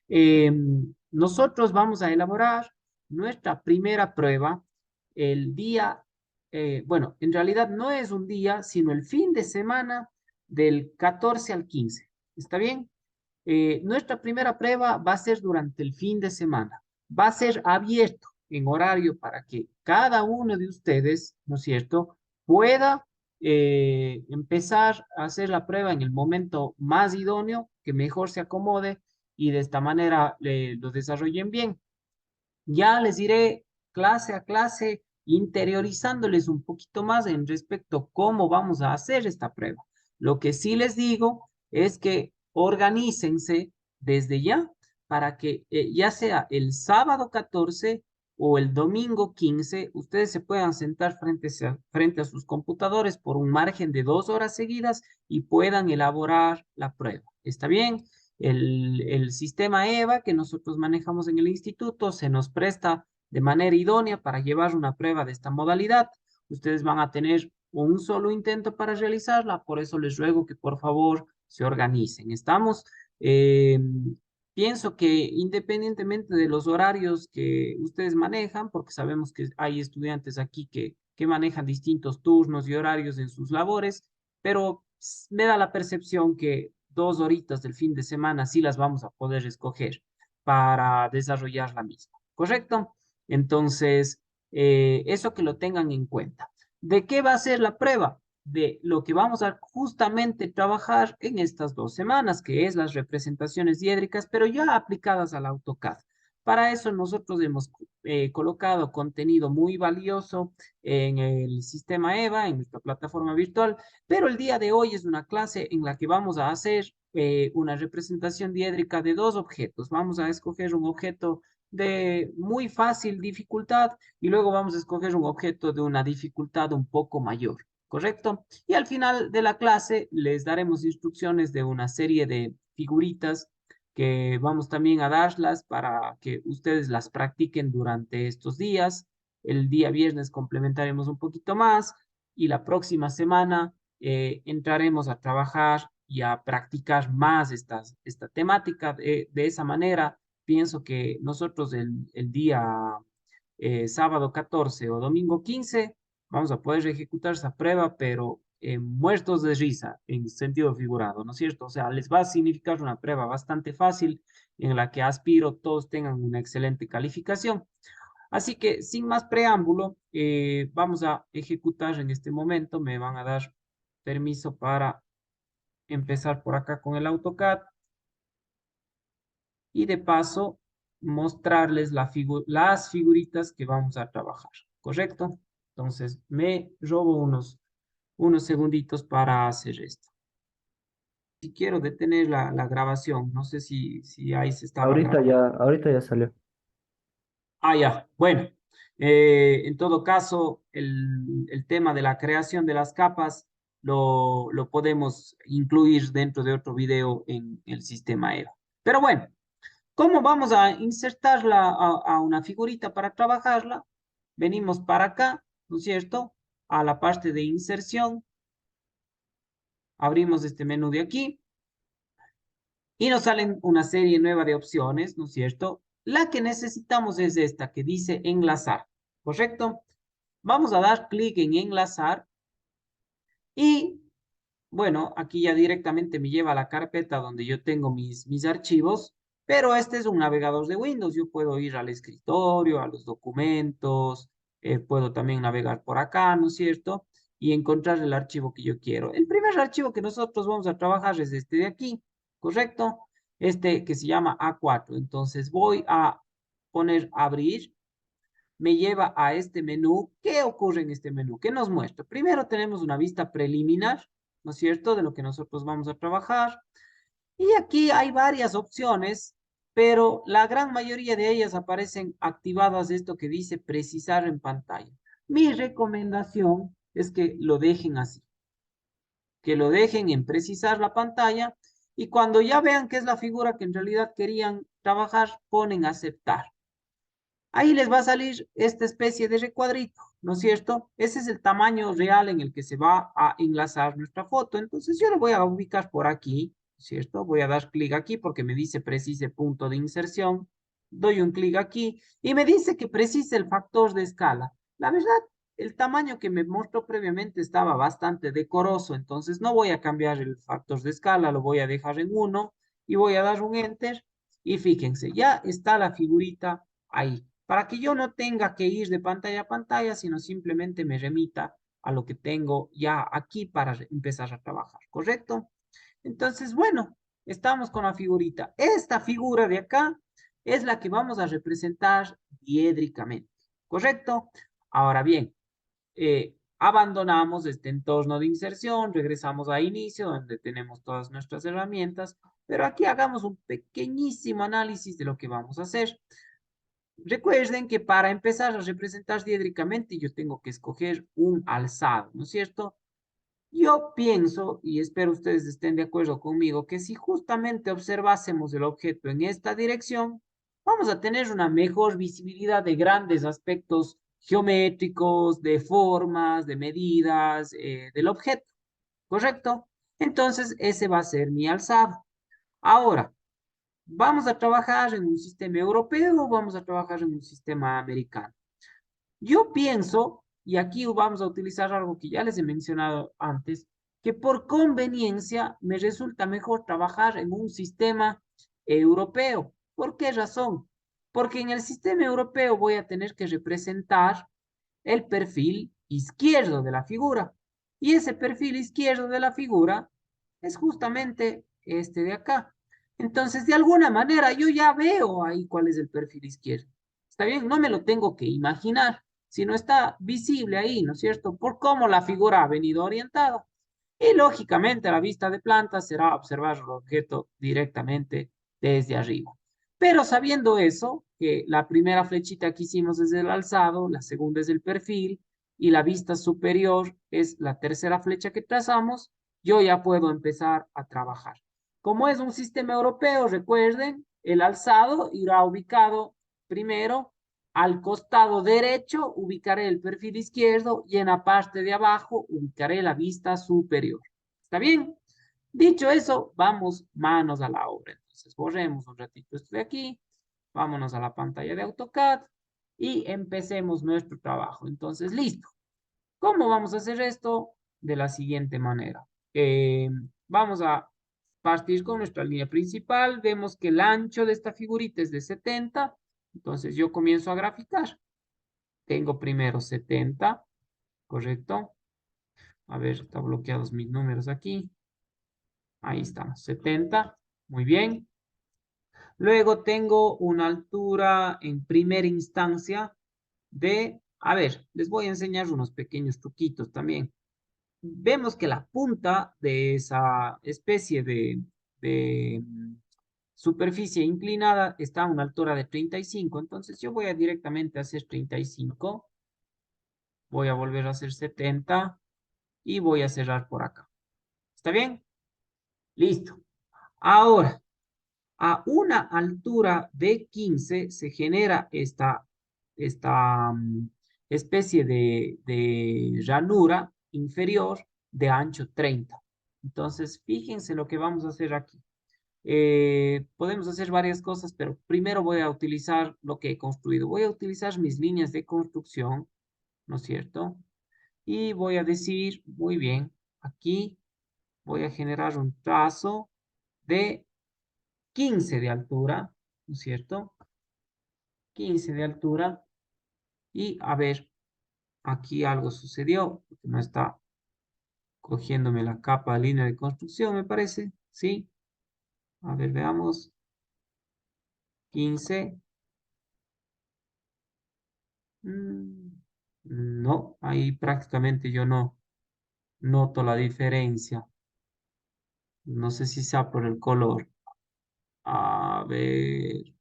Eh, Nosotros vamos a elaborar nuestra primera prueba el día, bueno, en realidad no es un día, sino el fin de semana del 14 al 15. ¿Está bien? Nuestra primera prueba va a ser durante el fin de semana. Va a ser abierto en horario para que cada uno de ustedes, ¿no es cierto?, pueda empezar a hacer la prueba en el momento más idóneo, que mejor se acomode y de esta manera lo desarrollen bien. Ya les diré clase a clase, interiorizándoles un poquito más en respecto a cómo vamos a hacer esta prueba. Lo que sí les digo es que organícense desde ya para que ya sea el sábado 14 o el domingo 15, ustedes se puedan sentar frente a sus computadores por un margen de 2 horas seguidas y puedan elaborar la prueba. ¿Está bien? El sistema EVA que nosotros manejamos en el instituto se nos presta de manera idónea para llevar una prueba de esta modalidad. Ustedes van a tener un solo intento para realizarla, por eso les ruego que por favor se organicen. ¿Estamos? Eh, Pienso que independientemente de los horarios que ustedes manejan, porque sabemos que hay estudiantes aquí que manejan distintos turnos y horarios en sus labores, pero me da la percepción que 2 horitas del fin de semana sí las vamos a poder escoger para desarrollar la misma, ¿correcto? Entonces, eso que lo tengan en cuenta. ¿De qué va a ser la prueba? De lo que vamos a justamente trabajar en estas 2 semanas, que es las representaciones diédricas, pero ya aplicadas al AutoCAD. Para eso nosotros hemos colocado contenido muy valioso en el sistema EVA, en nuestra plataforma virtual, pero el día de hoy es una clase en la que vamos a hacer una representación diédrica de dos objetos. Vamos a escoger un objeto de muy fácil dificultad y luego vamos a escoger un objeto de una dificultad un poco mayor. ¿Correcto? Y al final de la clase les daremos instrucciones de una serie de figuritas que vamos también a darlas para que ustedes las practiquen durante estos días. El día viernes complementaremos un poquito más y la próxima semana entraremos a trabajar y a practicar más esta temática. De esa manera, pienso que nosotros el día sábado 14 o domingo 15 vamos a poder ejecutar esa prueba, pero muertos de risa, en sentido figurado, ¿no es cierto? O sea, les va a significar una prueba bastante fácil en la que aspiro todos tengan una excelente calificación. Así que, sin más preámbulo, vamos a ejecutar en este momento. Me van a dar permiso para empezar por acá con el AutoCAD y de paso mostrarles las figuritas que vamos a trabajar, ¿correcto? Entonces, me robo unos segunditos para hacer esto. Si quiero detener la grabación, no sé si ahí se estaba grabando. Ahorita ya salió. Ah, ya, bueno. En todo caso, el tema de la creación de las capas lo podemos incluir dentro de otro video en el sistema EVA. Pero bueno, ¿cómo vamos a insertarla a una figurita para trabajarla? Venimos para acá, ¿no es cierto? A la parte de inserción, abrimos este menú de aquí y nos salen una serie nueva de opciones, ¿no es cierto? La que necesitamos es esta que dice enlazar, ¿correcto? Vamos a dar clic en enlazar y, bueno, aquí ya directamente me lleva a la carpeta donde yo tengo mis archivos, pero este es un navegador de Windows. Yo puedo ir al escritorio, a los documentos, puedo también navegar por acá, ¿no es cierto? Y encontrar el archivo que yo quiero. El primer archivo que nosotros vamos a trabajar es este de aquí, ¿correcto? Este que se llama A4. Entonces voy a poner abrir, me lleva a este menú. ¿Qué ocurre en este menú? ¿Qué nos muestra? Primero tenemos una vista preliminar, ¿no es cierto?, de lo que nosotros vamos a trabajar. Y aquí hay varias opciones, pero la gran mayoría de ellas aparecen activadas esto que dice precisar en pantalla. Mi recomendación es que lo dejen así, que lo dejen en precisar la pantalla y cuando ya vean que es la figura que en realidad querían trabajar, ponen aceptar. Ahí les va a salir esta especie de recuadrito, ¿no es cierto? Ese es el tamaño real en el que se va a enlazar nuestra foto. Entonces yo lo voy a ubicar por aquí ¿cierto? Voy a dar clic aquí porque me dice precise punto de inserción. Doy un clic aquí y me dice que precise el factor de escala. La verdad, el tamaño que me mostró previamente estaba bastante decoroso, entonces no voy a cambiar el factor de escala, lo voy a dejar en 1 y voy a dar un enter y fíjense, ya está la figurita ahí, para que yo no tenga que ir de pantalla a pantalla, sino simplemente me remita a lo que tengo ya aquí para empezar a trabajar, ¿correcto? Entonces, bueno, estamos con la figurita. Esta figura de acá es la que vamos a representar diédricamente, ¿correcto? Ahora bien, abandonamos este entorno de inserción, regresamos a inicio, donde tenemos todas nuestras herramientas, pero aquí hagamos un pequeñísimo análisis de lo que vamos a hacer. Recuerden que para empezar a representar diédricamente yo tengo que escoger un alzado, ¿no es cierto? Yo pienso, y espero ustedes estén de acuerdo conmigo, que si justamente observásemos el objeto en esta dirección, vamos a tener una mejor visibilidad de grandes aspectos geométricos, de formas, de medidas, del objeto, ¿correcto? Entonces, ese va a ser mi alzado. Ahora, ¿vamos a trabajar en un sistema europeo o vamos a trabajar en un sistema americano? Yo pienso, y aquí vamos a utilizar algo que ya les he mencionado antes, que por conveniencia me resulta mejor trabajar en un sistema europeo. ¿Por qué razón? Porque en el sistema europeo voy a tener que representar el perfil izquierdo de la figura. Y ese perfil izquierdo de la figura es justamente este de acá. Entonces, de alguna manera, yo ya veo ahí cuál es el perfil izquierdo. ¿Está bien? No me lo tengo que imaginar, sino está visible ahí, ¿no es cierto? Por cómo la figura ha venido orientada. Y lógicamente, a la vista de planta será observar el objeto directamente desde arriba. Pero sabiendo eso, que la primera flechita que hicimos es el alzado, la segunda es el perfil y la vista superior es la tercera flecha que trazamos, yo ya puedo empezar a trabajar. Como es un sistema europeo, recuerden, el alzado irá ubicado primero al costado derecho, ubicaré el perfil izquierdo y en la parte de abajo ubicaré la vista superior. ¿Está bien? Dicho eso, vamos manos a la obra. Entonces, borremos un ratito esto de aquí, vámonos a la pantalla de AutoCAD y empecemos nuestro trabajo. Entonces, listo. ¿Cómo vamos a hacer esto? De la siguiente manera. Vamos a partir con nuestra línea principal. Vemos que el ancho de esta figurita es de 70. Entonces, yo comienzo a graficar. Tengo primero 70, ¿correcto? A ver, está bloqueados mis números aquí. Ahí estamos, 70. Muy bien. Luego tengo una altura en primera instancia a ver, les voy a enseñar unos pequeños truquitos también. Vemos que la punta de esa especie de superficie inclinada está a una altura de 35. Entonces yo voy a directamente hacer 35. Voy a volver a hacer 70 y voy a cerrar por acá. ¿Está bien? Listo. Ahora, a una altura de 15 se genera esta especie de ranura inferior de ancho 30. Entonces, fíjense lo que vamos a hacer aquí. Podemos hacer varias cosas, pero primero voy a utilizar lo que he construido. Voy a utilizar mis líneas de construcción, ¿no es cierto? Y voy a decir, muy bien, aquí voy a generar un trazo de 15 de altura, ¿no es cierto? 15 de altura. Y a ver, aquí algo sucedió, porque no está cogiéndome la capa de línea de construcción, me parece. ¿Sí? A ver, veamos. 15. Mm, no, ahí prácticamente yo no noto la diferencia. No sé si sea por el color. A ver.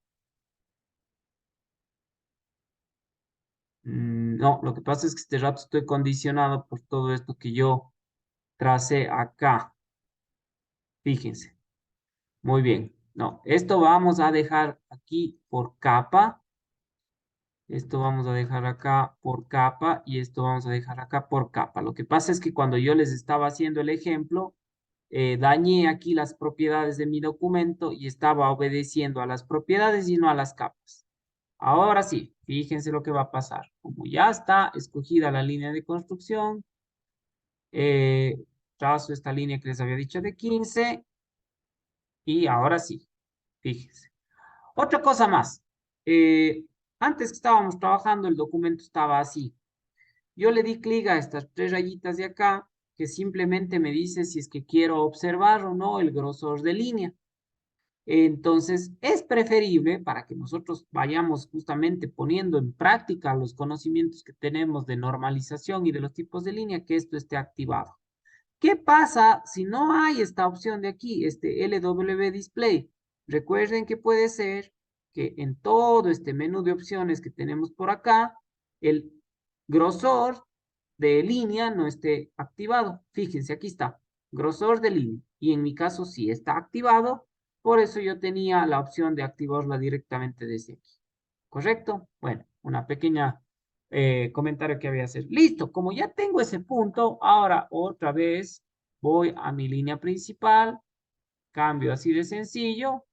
No, lo que pasa es que este rato estoy condicionado por todo esto que yo tracé acá. Fíjense. Muy bien. No, esto vamos a dejar aquí por capa. Esto vamos a dejar acá por capa y esto vamos a dejar acá por capa. Lo que pasa es que cuando yo les estaba haciendo el ejemplo, dañé aquí las propiedades de mi documento y estaba obedeciendo a las propiedades y no a las capas. Ahora sí, fíjense lo que va a pasar. Como ya está escogida la línea de construcción, eh, trazo esta línea que les había dicho de 15 y ahora sí, fíjense. Otra cosa más. eh, Antes que estábamos trabajando, el documento estaba así. Yo le di clic a estas tres rayitas de acá, que simplemente me dice si es que quiero observar o no el grosor de línea. Entonces, es preferible para que nosotros vayamos justamente poniendo en práctica los conocimientos que tenemos de normalización y de los tipos de línea, que esto esté activado. ¿Qué pasa si no hay esta opción de aquí, este LW Display? Recuerden que puede ser que en todo este menú de opciones que tenemos por acá, el grosor de línea no esté activado. Fíjense, aquí está, grosor de línea. Y en mi caso sí está activado, por eso yo tenía la opción de activarla directamente desde aquí. ¿Correcto? Bueno, una pequeña comentario que había que hacer. Listo, como ya tengo ese punto, ahora otra vez voy a mi línea principal, cambio así de sencillo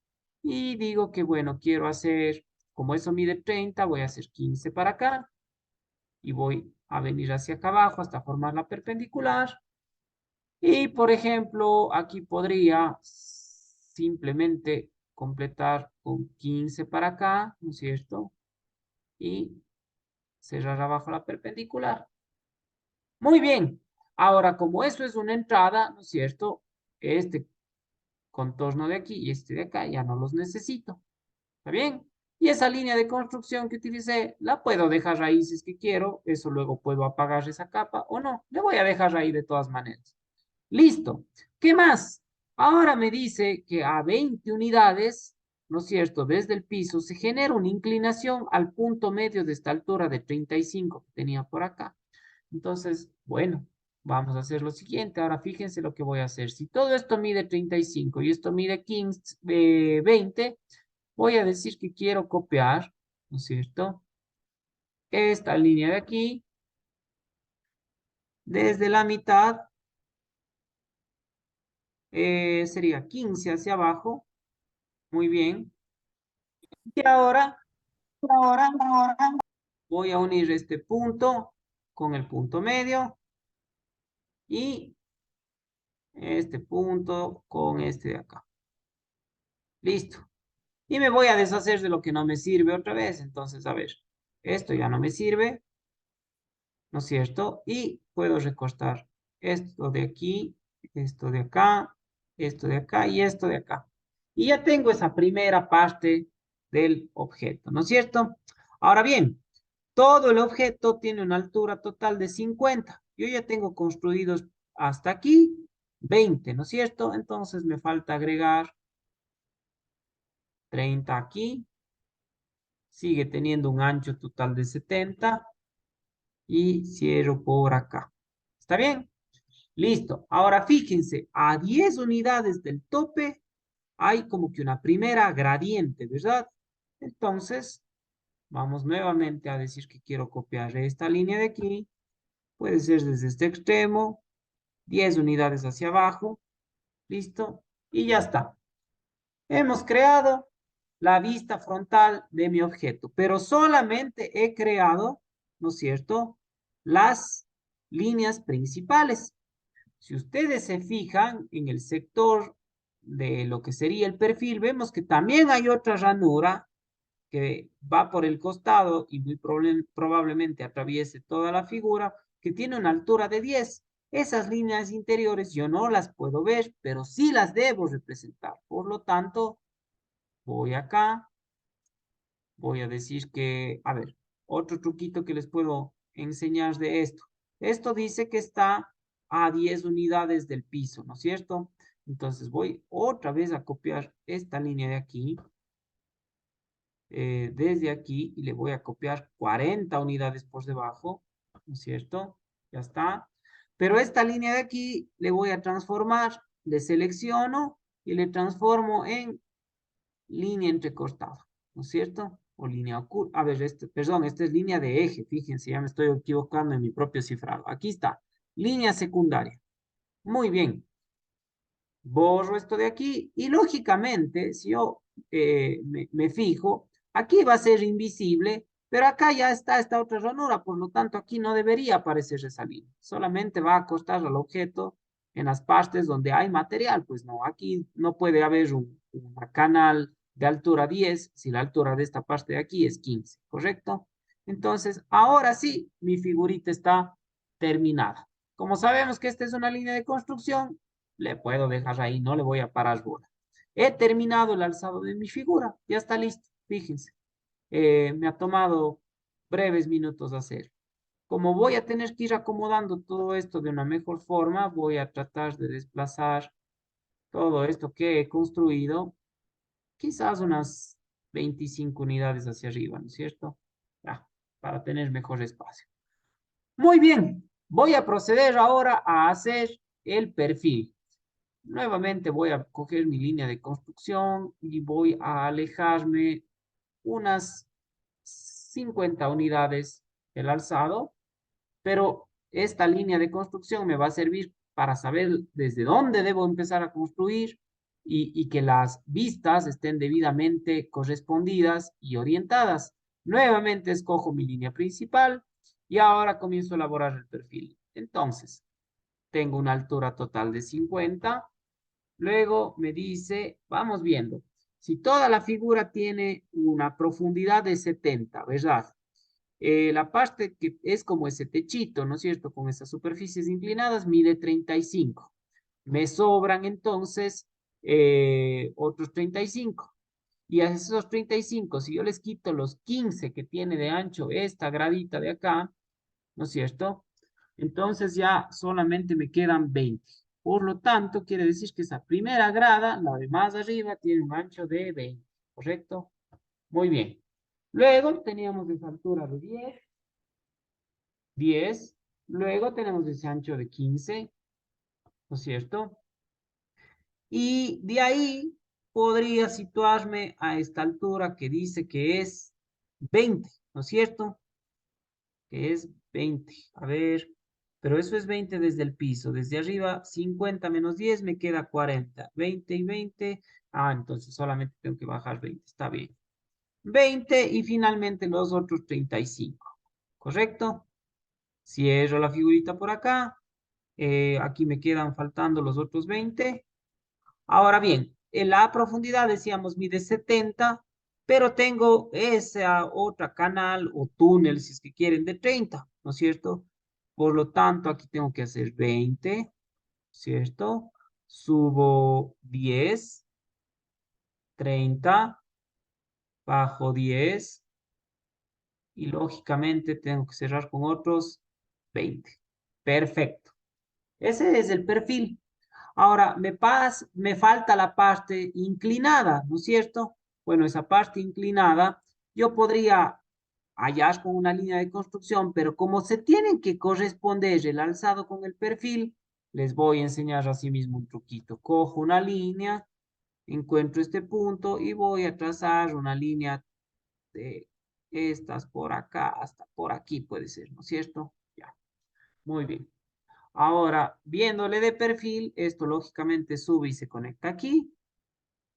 y digo que bueno, quiero hacer, como eso mide 30, voy a hacer 15 para acá y voy a venir hacia acá abajo hasta formar la perpendicular. Y por ejemplo, aquí podría simplemente completar con 15 para acá, ¿no es cierto? Y cerrar abajo la perpendicular. Muy bien. Ahora, como eso es una entrada, ¿no es cierto? Este contorno de aquí y este de acá ya no los necesito. ¿Está bien? Y esa línea de construcción que utilicé, la puedo dejar ahí si es que quiero. Eso luego puedo apagar esa capa o no. Le voy a dejar ahí de todas maneras. Listo. ¿Qué más? Ahora me dice que a 20 unidades, ¿no es cierto? Desde el piso se genera una inclinación al punto medio de esta altura de 35 que tenía por acá. Entonces, bueno, vamos a hacer lo siguiente. Ahora fíjense lo que voy a hacer. Si todo esto mide 35 y esto mide 15, 20, voy a decir que quiero copiar, ¿no es cierto? Esta línea de aquí, desde la mitad, sería 15 hacia abajo. Muy bien. Y ahora voy a unir este punto con el punto medio y este punto con este de acá. Listo. Y me voy a deshacer de lo que no me sirve otra vez. Entonces, a ver, esto ya no me sirve, ¿no es cierto? Y puedo recortar esto de aquí, esto de acá, esto de acá y esto de acá. Y ya tengo esa primera parte del objeto, ¿no es cierto? Ahora bien, todo el objeto tiene una altura total de 50. Yo ya tengo construidos hasta aquí 20, ¿no es cierto? Entonces me falta agregar 30 aquí. Sigue teniendo un ancho total de 70 y cierro por acá. ¿Está bien? Listo. Ahora fíjense, a 10 unidades del tope hay como que una primera gradiente, ¿verdad? Entonces, vamos nuevamente a decir que quiero copiar esta línea de aquí. Puede ser desde este extremo, 10 unidades hacia abajo. Listo. Y ya está. Hemos creado la vista frontal de mi objeto, pero solamente he creado, ¿no es cierto?, las líneas principales. Si ustedes se fijan en el sector de lo que sería el perfil, vemos que también hay otra ranura que va por el costado y muy probablemente atraviese toda la figura, que tiene una altura de 10. Esas líneas interiores yo no las puedo ver, pero sí las debo representar. Por lo tanto, voy acá, voy a decir que, a ver, otro truquito que les puedo enseñar de esto. Esto dice que está a 10 unidades del piso, ¿no es cierto? Entonces voy otra vez a copiar esta línea de aquí, desde aquí, y le voy a copiar 40 unidades por debajo, ¿no es cierto? Ya está. Pero esta línea de aquí le voy a transformar, le selecciono y le transformo en línea entrecortada, ¿no es cierto? O línea oculta. A ver, perdón, esta es línea de eje, fíjense, ya me estoy equivocando en mi propio cifrado. Aquí está, línea secundaria. Muy bien. borro esto de aquí y lógicamente, si yo me fijo, aquí va a ser invisible, pero acá ya está esta otra ranura, por lo tanto aquí no debería aparecer esa línea, solamente va a acostar al objeto en las partes donde hay material, pues no, aquí no puede haber una canal de altura 10 si la altura de esta parte de aquí es 15, ¿correcto? Entonces, ahora sí, mi figurita está terminada. Como sabemos que esta es una línea de construcción, le puedo dejar ahí, no le voy a parar bola. He terminado el alzado de mi figura, ya está listo, fíjense. Me ha tomado breves minutos hacer. Como voy a tener que ir acomodando todo esto de una mejor forma, voy a tratar de desplazar todo esto que he construido, quizás unas 25 unidades hacia arriba, ¿no es cierto? Ya, para tener mejor espacio. Muy bien, voy a proceder ahora a hacer el perfil. Nuevamente voy a coger mi línea de construcción y voy a alejarme unas 50 unidades del alzado, pero esta línea de construcción me va a servir para saber desde dónde debo empezar a construir y que las vistas estén debidamente correspondidas y orientadas. Nuevamente escojo mi línea principal y ahora comienzo a elaborar el perfil. Entonces, tengo una altura total de 50. Luego me dice, vamos viendo, si toda la figura tiene una profundidad de 70, ¿verdad? La parte que es como ese techito, ¿no es cierto? Con esas superficies inclinadas, mide 35. Me sobran entonces otros 35. Y a esos 35, si yo les quito los 15 que tiene de ancho esta gradita de acá, ¿no es cierto? Entonces ya solamente me quedan 20. Por lo tanto, quiere decir que esa primera grada, la de más arriba, tiene un ancho de 20, ¿correcto? Muy bien. Luego teníamos esa altura de 10. Luego tenemos ese ancho de 15, ¿no es cierto? Y de ahí podría situarme a esta altura que dice que es 20, ¿no es cierto? Que es 20. A ver, pero eso es 20 desde el piso. Desde arriba, 50 menos 10 me queda 40. 20 y 20. Ah, entonces solamente tengo que bajar 20. Está bien. 20 y finalmente los otros 35. ¿Correcto? Cierro la figurita por acá. Aquí me quedan faltando los otros 20. Ahora bien, en la profundidad decíamos mide 70, pero tengo esa otra canal o túnel, si es que quieren, de 30, ¿no es cierto? Por lo tanto, aquí tengo que hacer 20, ¿cierto? Subo 10, 30, bajo 10 y lógicamente tengo que cerrar con otros 20. Perfecto. Ese es el perfil. Ahora, me falta la parte inclinada, ¿no es cierto? Bueno, esa parte inclinada, yo podría hallar con una línea de construcción, pero como se tienen que corresponder el alzado con el perfil, les voy a enseñar así mismo un truquito. Cojo una línea, encuentro este punto y voy a trazar una línea de estas por acá hasta por aquí puede ser, ¿no es cierto? Ya, muy bien. Ahora, viéndole de perfil, esto lógicamente sube y se conecta aquí.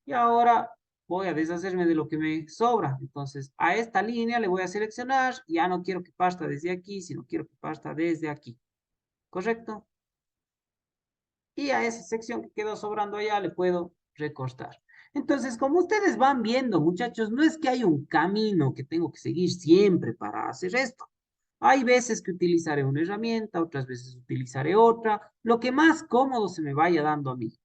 Y ahora voy a deshacerme de lo que me sobra. Entonces, a esta línea le voy a seleccionar. Ya no quiero que parta desde aquí, sino quiero que parta desde aquí. ¿Correcto? Y a esa sección que quedó sobrando allá le puedo recortar. Entonces, como ustedes van viendo, muchachos, no es que hay un camino que tengo que seguir siempre para hacer esto. Hay veces que utilizaré una herramienta, otras veces utilizaré otra, lo que más cómodo se me vaya dando a mí.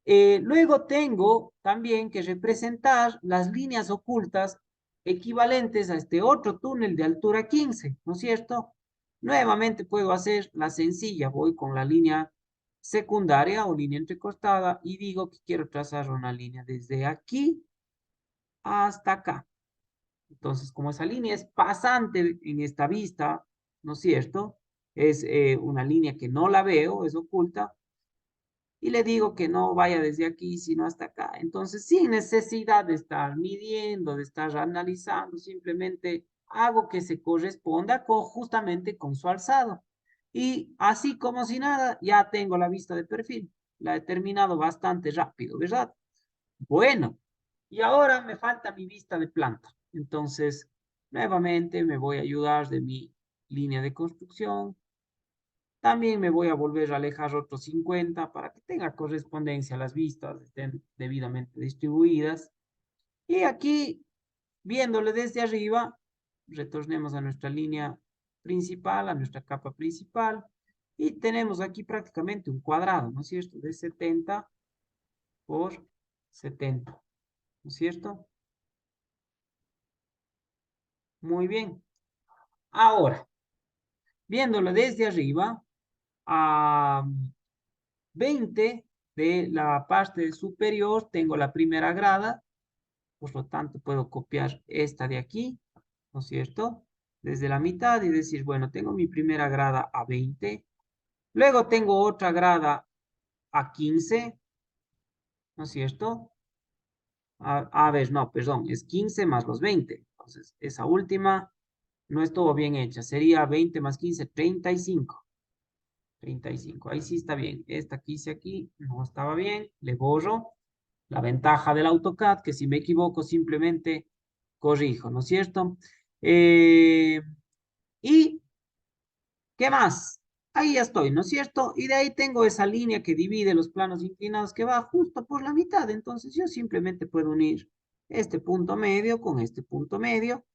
Luego tengo también que representar las líneas ocultas equivalentes a este otro túnel de altura 15, ¿no es cierto? Nuevamente puedo hacer la sencilla, voy con la línea secundaria o línea entrecostada y digo que quiero trazar una línea desde aquí hasta acá. Entonces, como esa línea es pasante en esta vista, ¿no es cierto? Es una línea que no la veo, es oculta, y le digo que no vaya desde aquí, sino hasta acá. Entonces, sin necesidad de estar midiendo, de estar analizando, simplemente hago que se corresponda justamente con su alzado. Y así como si nada, ya tengo la vista de perfil. la he terminado bastante rápido, ¿verdad? Bueno, y ahora me falta mi vista de planta. Entonces, nuevamente me voy a ayudar de mi línea de construcción. También me voy a volver a alejar otros 50 para que tenga correspondencia, las vistas estén debidamente distribuidas. Y aquí, viéndole desde arriba, retornemos a nuestra línea principal, a nuestra capa principal. Y tenemos aquí prácticamente un cuadrado, ¿no es cierto? De 70 por 70, ¿no es cierto? Muy bien. Ahora, viéndolo desde arriba, a 20 de la parte superior tengo la primera grada, por lo tanto puedo copiar esta de aquí, ¿no es cierto? Desde la mitad y decir, bueno, tengo mi primera grada a 20, luego tengo otra grada a 15, ¿no es cierto? A ver, no, perdón, es 15 más los 20. Entonces, esa última no estuvo bien hecha. Sería 20 más 15, 35. 35. Ahí sí está bien. Esta que hice aquí no estaba bien. Le borro. La ventaja del AutoCAD, que si me equivoco, simplemente corrijo, ¿no es cierto? Eh, ¿Y qué más? Ahí ya estoy, ¿no es cierto? Y de ahí tengo esa línea que divide los planos inclinados que va justo por la mitad. Entonces yo simplemente puedo unir este punto medio con este punto medio,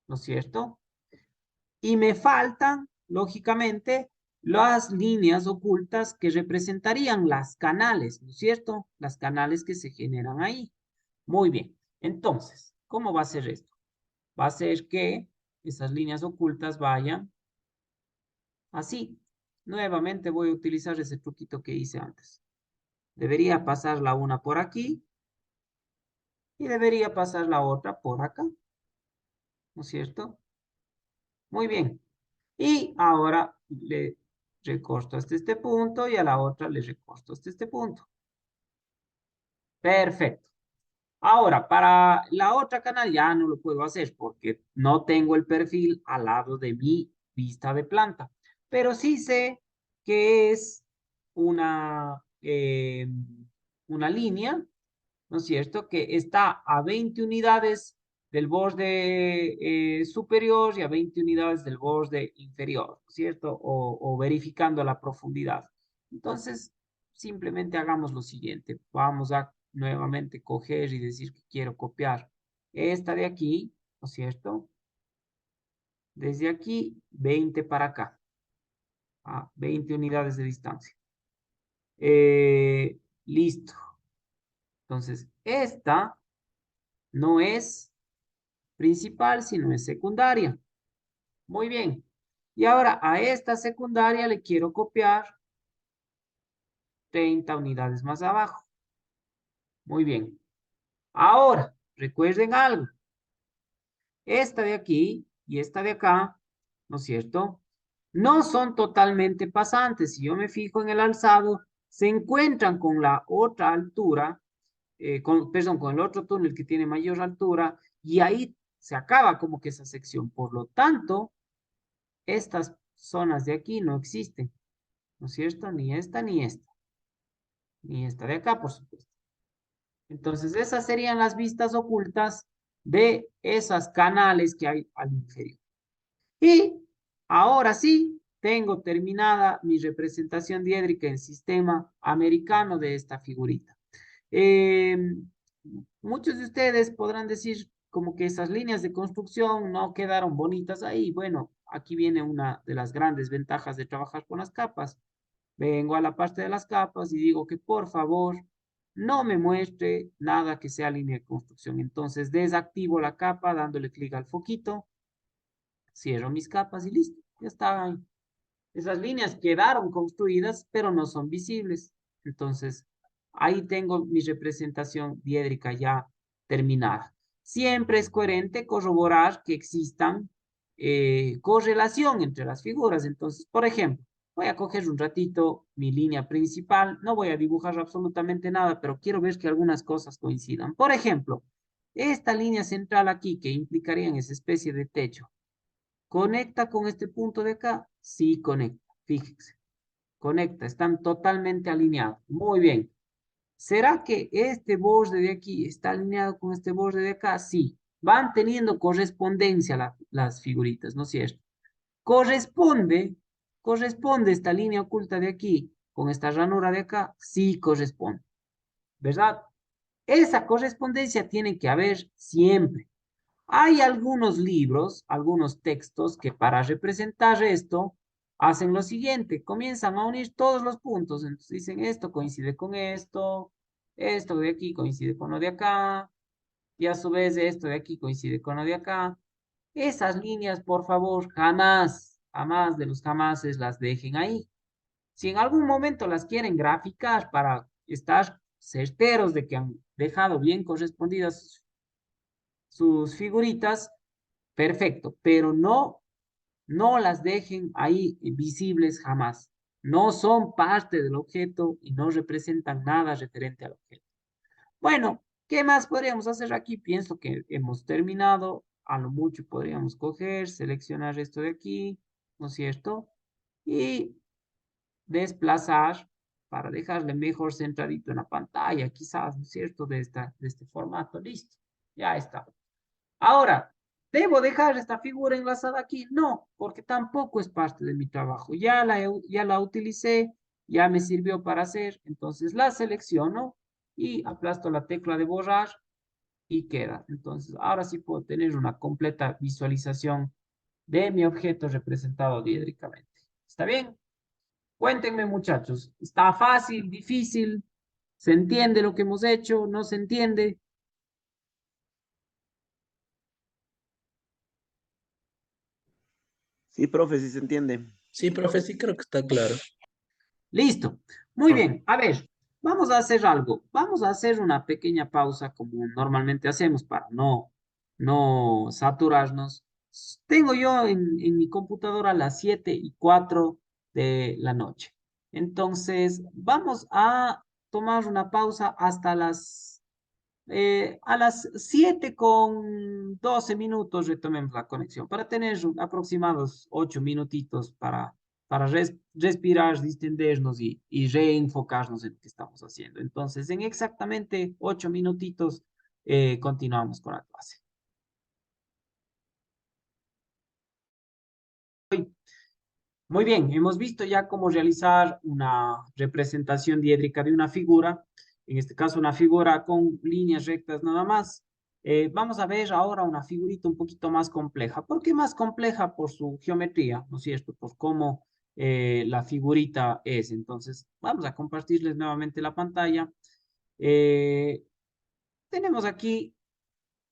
¿no es cierto? Y me faltan, lógicamente, las líneas ocultas que representarían las canales, ¿no es cierto? Las canales que se generan ahí. Muy bien. Entonces, ¿cómo va a ser esto? Va a ser que esas líneas ocultas vayan así. Nuevamente voy a utilizar ese truquito que hice antes. Debería pasar la una por aquí y debería pasar la otra por acá, ¿no es cierto? Muy bien. Y ahora le recorto hasta este punto y a la otra le recorto hasta este punto. Perfecto. Ahora, para la otra canal ya no lo puedo hacer porque no tengo el perfil al lado de mi vista de planta. Pero sí sé que es una línea, ¿no es cierto? Que está a 20 unidades del borde superior y a 20 unidades del borde inferior, ¿cierto? O verificando la profundidad. Entonces, simplemente hagamos lo siguiente. Vamos a nuevamente coger y decir que quiero copiar esta de aquí, ¿no es cierto? Desde aquí, 20 para acá, a 20 unidades de distancia. Listo. Entonces, esta no es principal, sino es secundaria. Muy bien. Y ahora a esta secundaria le quiero copiar 30 unidades más abajo. Muy bien. Ahora, recuerden algo. Esta de aquí y esta de acá, ¿no es cierto? No son totalmente pasantes. Si yo me fijo en el alzado, se encuentran con la otra altura, perdón, con el otro túnel que tiene mayor altura, y ahí se acaba como que esa sección. Por lo tanto, estas zonas de aquí no existen, ¿no es cierto? Ni esta, ni esta, ni esta de acá, por supuesto. Entonces, esas serían las vistas ocultas de esas canales que hay al inferior. Y ahora sí, tengo terminada mi representación diédrica en sistema americano de esta figurita. Eh, Muchos de ustedes podrán decir como que esas líneas de construcción no quedaron bonitas ahí. Bueno, aquí viene una de las grandes ventajas de trabajar con las capas. Vengo a la parte de las capas y digo que por favor no me muestre nada que sea línea de construcción. Entonces desactivo la capa dándole clic al foquito, cierro mis capas y listo, ya está. Esas líneas quedaron construidas, pero no son visibles. Entonces, ahí tengo mi representación diédrica ya terminada. Siempre es coherente corroborar que existan correlación entre las figuras. Entonces, por ejemplo, voy a coger un ratito mi línea principal. No voy a dibujar absolutamente nada, pero quiero ver que algunas cosas coincidan. Por ejemplo, esta línea central aquí, que implicaría en esa especie de techo, ¿conecta con este punto de acá? Sí, conecta. Fíjense. Conecta, están totalmente alineados. Muy bien. ¿Será que este borde de aquí está alineado con este borde de acá? Sí. Van teniendo correspondencia las figuritas, ¿no es cierto? ¿Corresponde, corresponde esta línea oculta de aquí con esta ranura de acá? Sí corresponde, ¿verdad? Esa correspondencia tiene que haber siempre. Hay algunos libros, algunos textos que para representar esto hacen lo siguiente, comienzan a unir todos los puntos. Entonces dicen esto coincide con esto de aquí coincide con lo de acá, y a su vez esto de aquí coincide con lo de acá. Esas líneas, por favor, jamás, jamás de los jamases las dejen ahí. Si en algún momento las quieren graficar para estar certeros de que han dejado bien correspondidas sus figuritas, perfecto, pero no las dejen ahí visibles jamás. No son parte del objeto y no representan nada referente al objeto. Bueno, ¿qué más podríamos hacer aquí? Pienso que hemos terminado. A lo mucho podríamos coger, seleccionar esto de aquí, ¿no es cierto? Y desplazar para dejarle mejor centradito en la pantalla, quizás, ¿no es cierto? De este formato, listo. Ya está. Ahora, ¿debo dejar esta figura enlazada aquí? No, porque tampoco es parte de mi trabajo. Ya la utilicé, ya me sirvió para hacer, entonces la selecciono y aplasto la tecla de borrar y queda. Entonces, ahora sí puedo tener una completa visualización de mi objeto representado diédricamente. ¿Está bien? Cuéntenme, muchachos. ¿Está fácil, difícil? ¿Se entiende lo que hemos hecho? ¿No se entiende? Sí, profe, sí se entiende. Sí, profe, sí creo que está claro. Listo. Muy bien. A ver, vamos a hacer algo. Vamos a hacer una pequeña pausa como normalmente hacemos para no saturarnos. Tengo yo en mi computadora las 7:04 de la noche. Entonces, vamos a tomar una pausa hasta a las 7:12 retomemos la conexión para tener aproximados 8 minutitos para respirar, distendernos y reenfocarnos en lo que estamos haciendo. Entonces, en exactamente 8 minutitos continuamos con la clase. Muy bien, hemos visto ya cómo realizar una representación diédrica de una figura, en este caso una figura con líneas rectas nada más. Vamos a ver ahora una figurita un poquito más compleja. ¿Por qué más compleja? Por su geometría, ¿no es cierto? Por cómo la figurita es. Entonces, vamos a compartirles nuevamente la pantalla. Eh, Tenemos aquí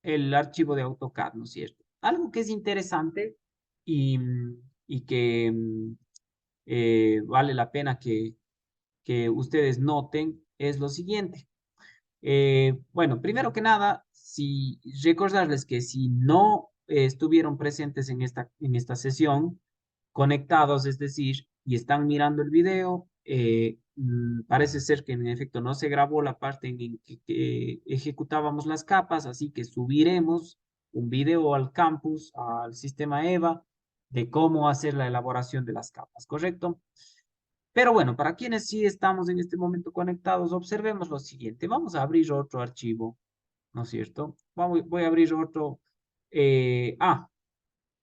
el archivo de AutoCAD, ¿no es cierto? Algo que es interesante y, y que vale la pena que ustedes noten es lo siguiente. Bueno, primero que nada, si recordarles que si no estuvieron presentes en esta sesión, conectados, es decir, y están mirando el video, parece ser que en efecto no se grabó la parte en que ejecutábamos las capas, así que subiremos un video al campus, al sistema EVA, de cómo hacer la elaboración de las capas, ¿correcto? Pero bueno, para quienes sí estamos en este momento conectados, observemos lo siguiente. Vamos a abrir otro archivo, ¿no es cierto? Voy a abrir otro.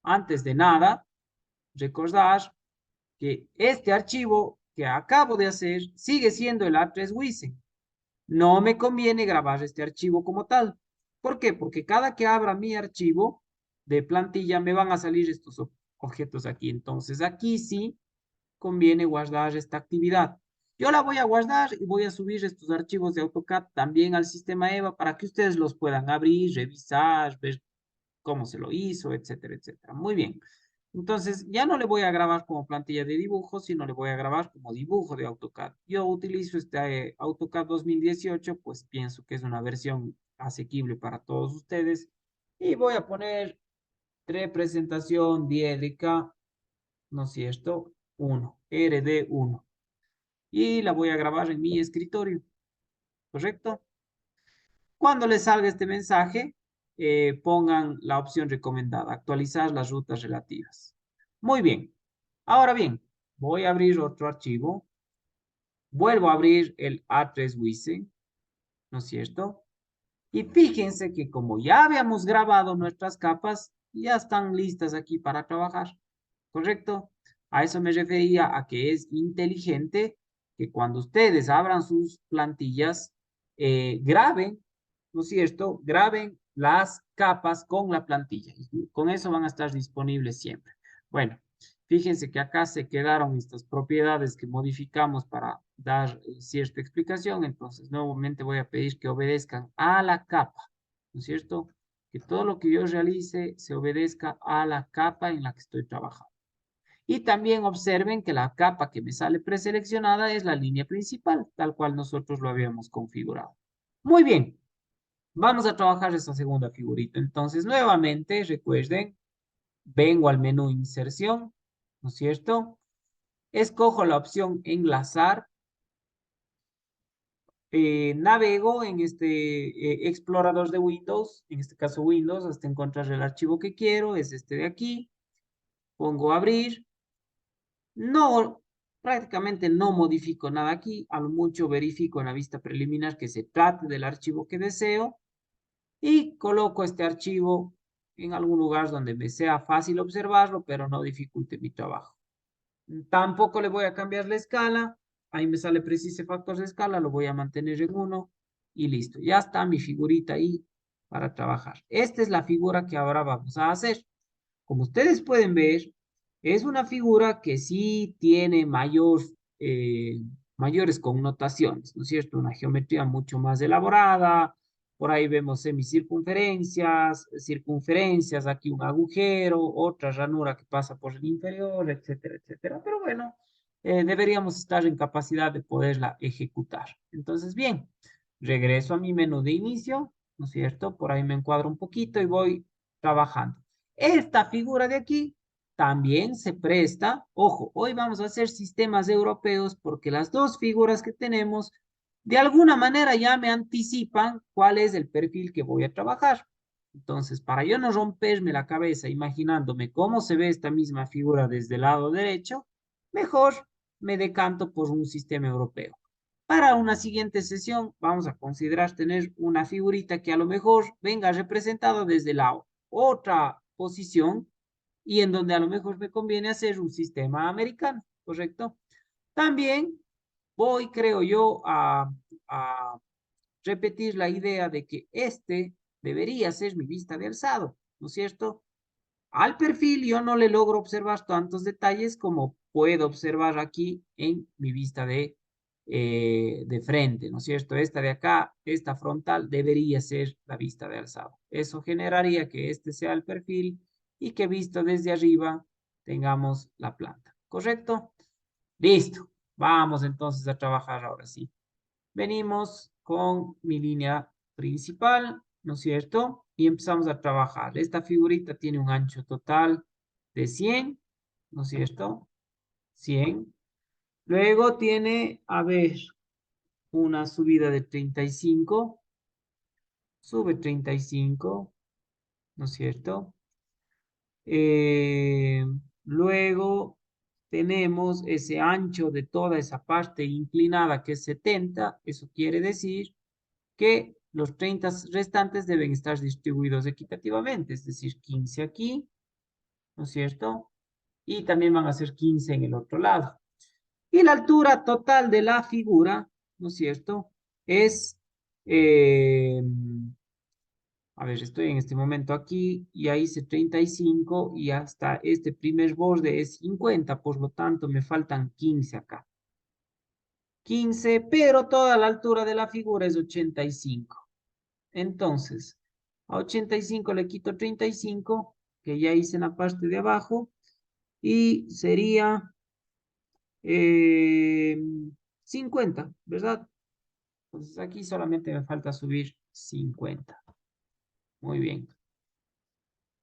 Antes de nada, recordar que este archivo que acabo de hacer sigue siendo el A3 Wisen. No me conviene grabar este archivo como tal. ¿Por qué? Porque cada que abra mi archivo de plantilla me van a salir estos objetos aquí. Entonces aquí sí conviene guardar esta actividad. Yo la voy a guardar y voy a subir estos archivos de AutoCAD también al sistema EVA para que ustedes los puedan abrir, revisar, ver cómo se lo hizo, etcétera, etcétera. Muy bien. Entonces, ya no le voy a grabar como plantilla de dibujo, sino le voy a grabar como dibujo de AutoCAD. Yo utilizo este AutoCAD 2018, pues pienso que es una versión asequible para todos ustedes. Y voy a poner representación diédrica, ¿no es cierto? 1, RD1. Y la voy a grabar en mi escritorio, ¿correcto? Cuando les salga este mensaje, pongan la opción recomendada, actualizar las rutas relativas. Muy bien. Ahora bien, voy a abrir otro archivo. Vuelvo a abrir el A3 Wise, ¿no es cierto? Y fíjense que como ya habíamos grabado nuestras capas, ya están listas aquí para trabajar, ¿correcto? A eso me refería a que es inteligente que cuando ustedes abran sus plantillas, graben, ¿no es cierto? Graben las capas con la plantilla. Y con eso van a estar disponibles siempre. Bueno, fíjense que acá se quedaron estas propiedades que modificamos para dar cierta explicación. Entonces, nuevamente voy a pedir que obedezcan a la capa, ¿no es cierto? Que todo lo que yo realice se obedezca a la capa en la que estoy trabajando. Y también observen que la capa que me sale preseleccionada es la línea principal, tal cual nosotros lo habíamos configurado. Muy bien, vamos a trabajar esta segunda figurita. Entonces, nuevamente, recuerden, vengo al menú inserción, ¿no es cierto? Escojo la opción enlazar. Navego en este explorador de Windows, en este caso Windows, hasta encontrar el archivo que quiero, es este de aquí. Pongo abrir. No, prácticamente no modifico nada aquí. A lo mucho verifico en la vista preliminar que se trate del archivo que deseo y coloco este archivo en algún lugar donde me sea fácil observarlo, pero no dificulte mi trabajo. Tampoco le voy a cambiar la escala. Ahí me sale preciso factor de escala, lo voy a mantener en 1 y listo. Ya está mi figurita ahí para trabajar. Esta es la figura que ahora vamos a hacer. Como ustedes pueden ver, es una figura que sí tiene eh, mayores connotaciones, ¿no es cierto? Una geometría mucho más elaborada. Por ahí vemos semicircunferencias, circunferencias, aquí un agujero, otra ranura que pasa por el inferior, etcétera, etcétera. Pero bueno, deberíamos estar en capacidad de poderla ejecutar. Entonces, bien, regreso a mi menú de inicio, ¿no es cierto? Por ahí me encuadro un poquito y voy trabajando. Esta figura de aquí también se presta, ojo, hoy vamos a hacer sistemas europeos porque las dos figuras que tenemos de alguna manera ya me anticipan cuál es el perfil que voy a trabajar. Entonces, para yo no romperme la cabeza imaginándome cómo se ve esta misma figura desde el lado derecho, mejor me decanto por un sistema europeo. Para una siguiente sesión vamos a considerar tener una figurita que a lo mejor venga representada desde la otra posición y en donde a lo mejor me conviene hacer un sistema americano, ¿correcto? También voy, creo yo, a repetir la idea de que este debería ser mi vista de alzado, ¿no es cierto? Al perfil yo no le logro observar tantos detalles como puedo observar aquí en mi vista de frente, ¿no es cierto? Esta de acá, esta frontal, debería ser la vista de alzado. Eso generaría que este sea el perfil y que visto desde arriba tengamos la planta, ¿correcto? Listo. Vamos entonces a trabajar ahora sí. Venimos con mi línea principal, ¿no es cierto? Y empezamos a trabajar. Esta figurita tiene un ancho total de 100, ¿no es cierto? 100. Luego tiene, a ver, una subida de 35. Sube 35, ¿no es cierto? Eh, Luego tenemos ese ancho de toda esa parte inclinada que es 70. Eso quiere decir que los 30 restantes deben estar distribuidos equitativamente, es decir, 15 aquí, ¿no es cierto? Y también van a ser 15 en el otro lado. Y la altura total de la figura, ¿no es cierto? Es, eh, a ver, estoy en este momento aquí y ahí hice 35 y hasta este primer borde es 50, por lo tanto me faltan 15 acá. 15, pero toda la altura de la figura es 85. Entonces, a 85 le quito 35, que ya hice en la parte de abajo, y sería eh, 50, ¿verdad? Entonces aquí solamente me falta subir 50. Muy bien.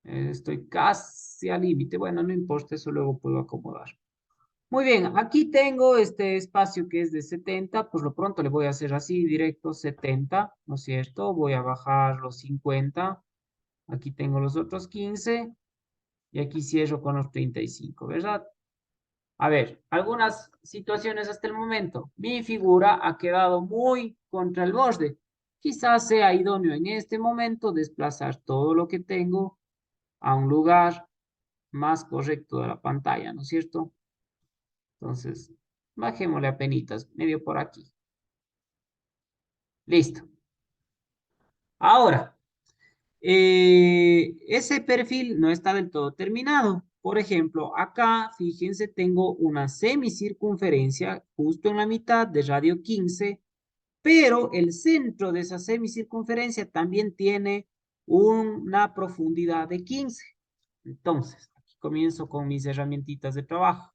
Estoy casi al límite. Bueno, no importa, eso luego puedo acomodar. Muy bien, aquí tengo este espacio que es de 70, por lo pronto le voy a hacer así, directo 70, ¿no es cierto? Voy a bajar los 50. Aquí tengo los otros 15 y aquí cierro con los 35, ¿verdad? A ver, algunas situaciones hasta el momento. Mi figura ha quedado muy contra el borde. Quizás sea idóneo en este momento desplazar todo lo que tengo a un lugar más correcto de la pantalla, ¿no es cierto? Entonces, bajémosle a penitas, medio por aquí. Listo. Ahora, ese perfil no está del todo terminado. Por ejemplo, acá, fíjense, tengo una semicircunferencia justo en la mitad de radio 15, pero el centro de esa semicircunferencia también tiene una profundidad de 15. Entonces, aquí comienzo con mis herramientitas de trabajo.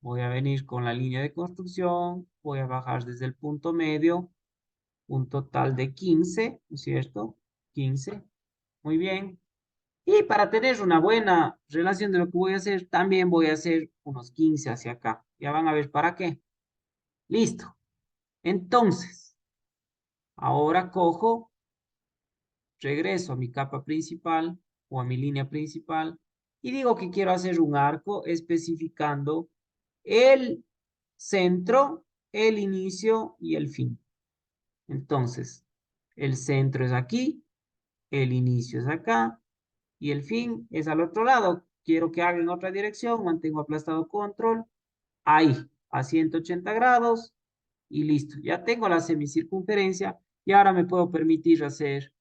Voy a venir con la línea de construcción, voy a bajar desde el punto medio, un total de 15, ¿no es cierto? 15. Muy bien. Y para tener una buena relación de lo que voy a hacer, también voy a hacer unos 15 hacia acá. Ya van a ver para qué. Listo. Entonces, ahora cojo, regreso a mi capa principal o a mi línea principal y digo que quiero hacer un arco especificando el centro, el inicio y el fin. Entonces, el centro es aquí, el inicio es acá y el fin es al otro lado. Quiero que haga en otra dirección, mantengo aplastado control, ahí, a 180 grados y listo. Ya tengo la semicircunferencia y ahora me puedo permitir hacer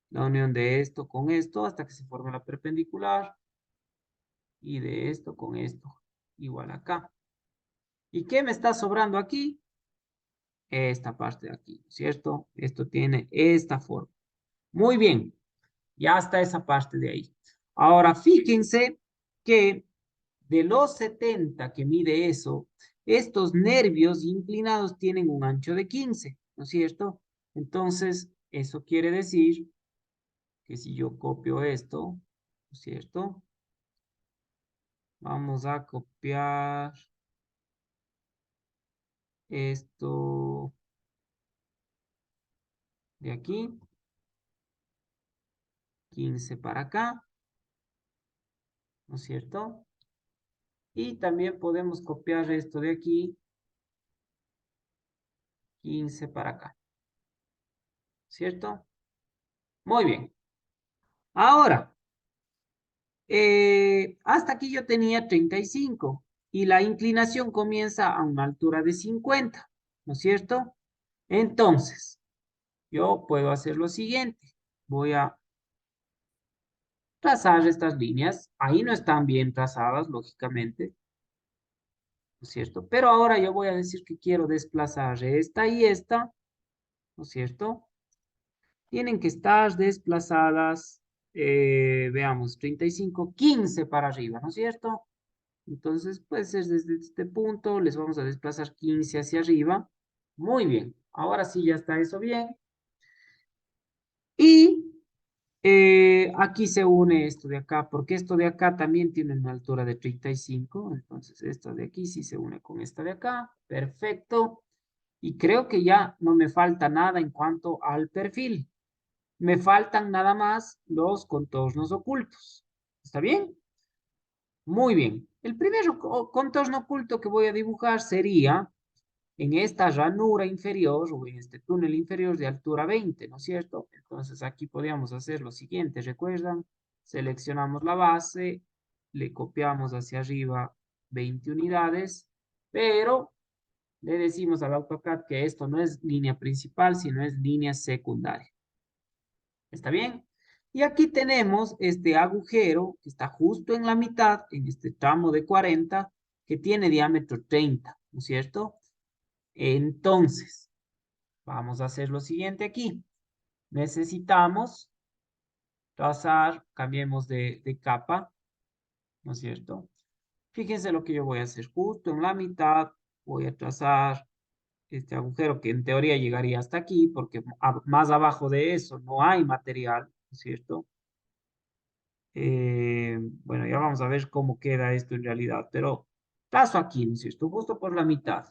la unión de esto con esto hasta que se forme la perpendicular y de esto con esto, igual acá. ¿Y qué me está sobrando aquí? Esta parte de aquí, ¿cierto? Esto tiene esta forma. Muy bien, ya está esa parte de ahí. Ahora, fíjense que de los 70 que mide eso, estos nervios inclinados tienen un ancho de 15, ¿no es cierto? Entonces, eso quiere decir que si yo copio esto, ¿no es cierto? Vamos a copiar esto de aquí, 15 para acá, ¿no es cierto? Y también podemos copiar esto de aquí, 15 para acá, ¿cierto? Muy bien. Ahora, hasta aquí yo tenía 35 y la inclinación comienza a una altura de 50, ¿no es cierto? Entonces, yo puedo hacer lo siguiente. Voy a trazar estas líneas. Ahí no están bien trazadas, lógicamente, ¿no es cierto? Pero ahora yo voy a decir que quiero desplazar esta y esta, ¿no es cierto? Tienen que estar desplazadas, veamos, 35, 15 para arriba, ¿no es cierto? Entonces, puede ser desde este punto, les vamos a desplazar 15 hacia arriba. Muy bien, ahora sí ya está eso bien. Y aquí se une esto de acá, porque esto de acá también tiene una altura de 35. Entonces, esto de aquí sí se une con esta de acá. Perfecto. Y creo que ya no me falta nada en cuanto al perfil. Me faltan nada más los contornos ocultos. ¿Está bien? Muy bien. El primer contorno oculto que voy a dibujar sería en esta ranura inferior o en este túnel inferior de altura 20, ¿no es cierto? Entonces aquí podríamos hacer lo siguiente, ¿recuerdan? Seleccionamos la base, le copiamos hacia arriba 20 unidades, pero le decimos al AutoCAD que esto no es línea principal, sino es línea secundaria. ¿Está bien? Y aquí tenemos este agujero que está justo en la mitad, en este tramo de 40, que tiene diámetro 30, ¿no es cierto? Entonces, vamos a hacer lo siguiente aquí. Necesitamos trazar, cambiemos de capa, ¿no es cierto? Fíjense lo que yo voy a hacer. Justo en la mitad voy a trazar este agujero que en teoría llegaría hasta aquí, porque más abajo de eso no hay material, ¿no es cierto? Bueno, ya vamos a ver cómo queda esto en realidad, pero trazo aquí, ¿no es cierto? Justo por la mitad.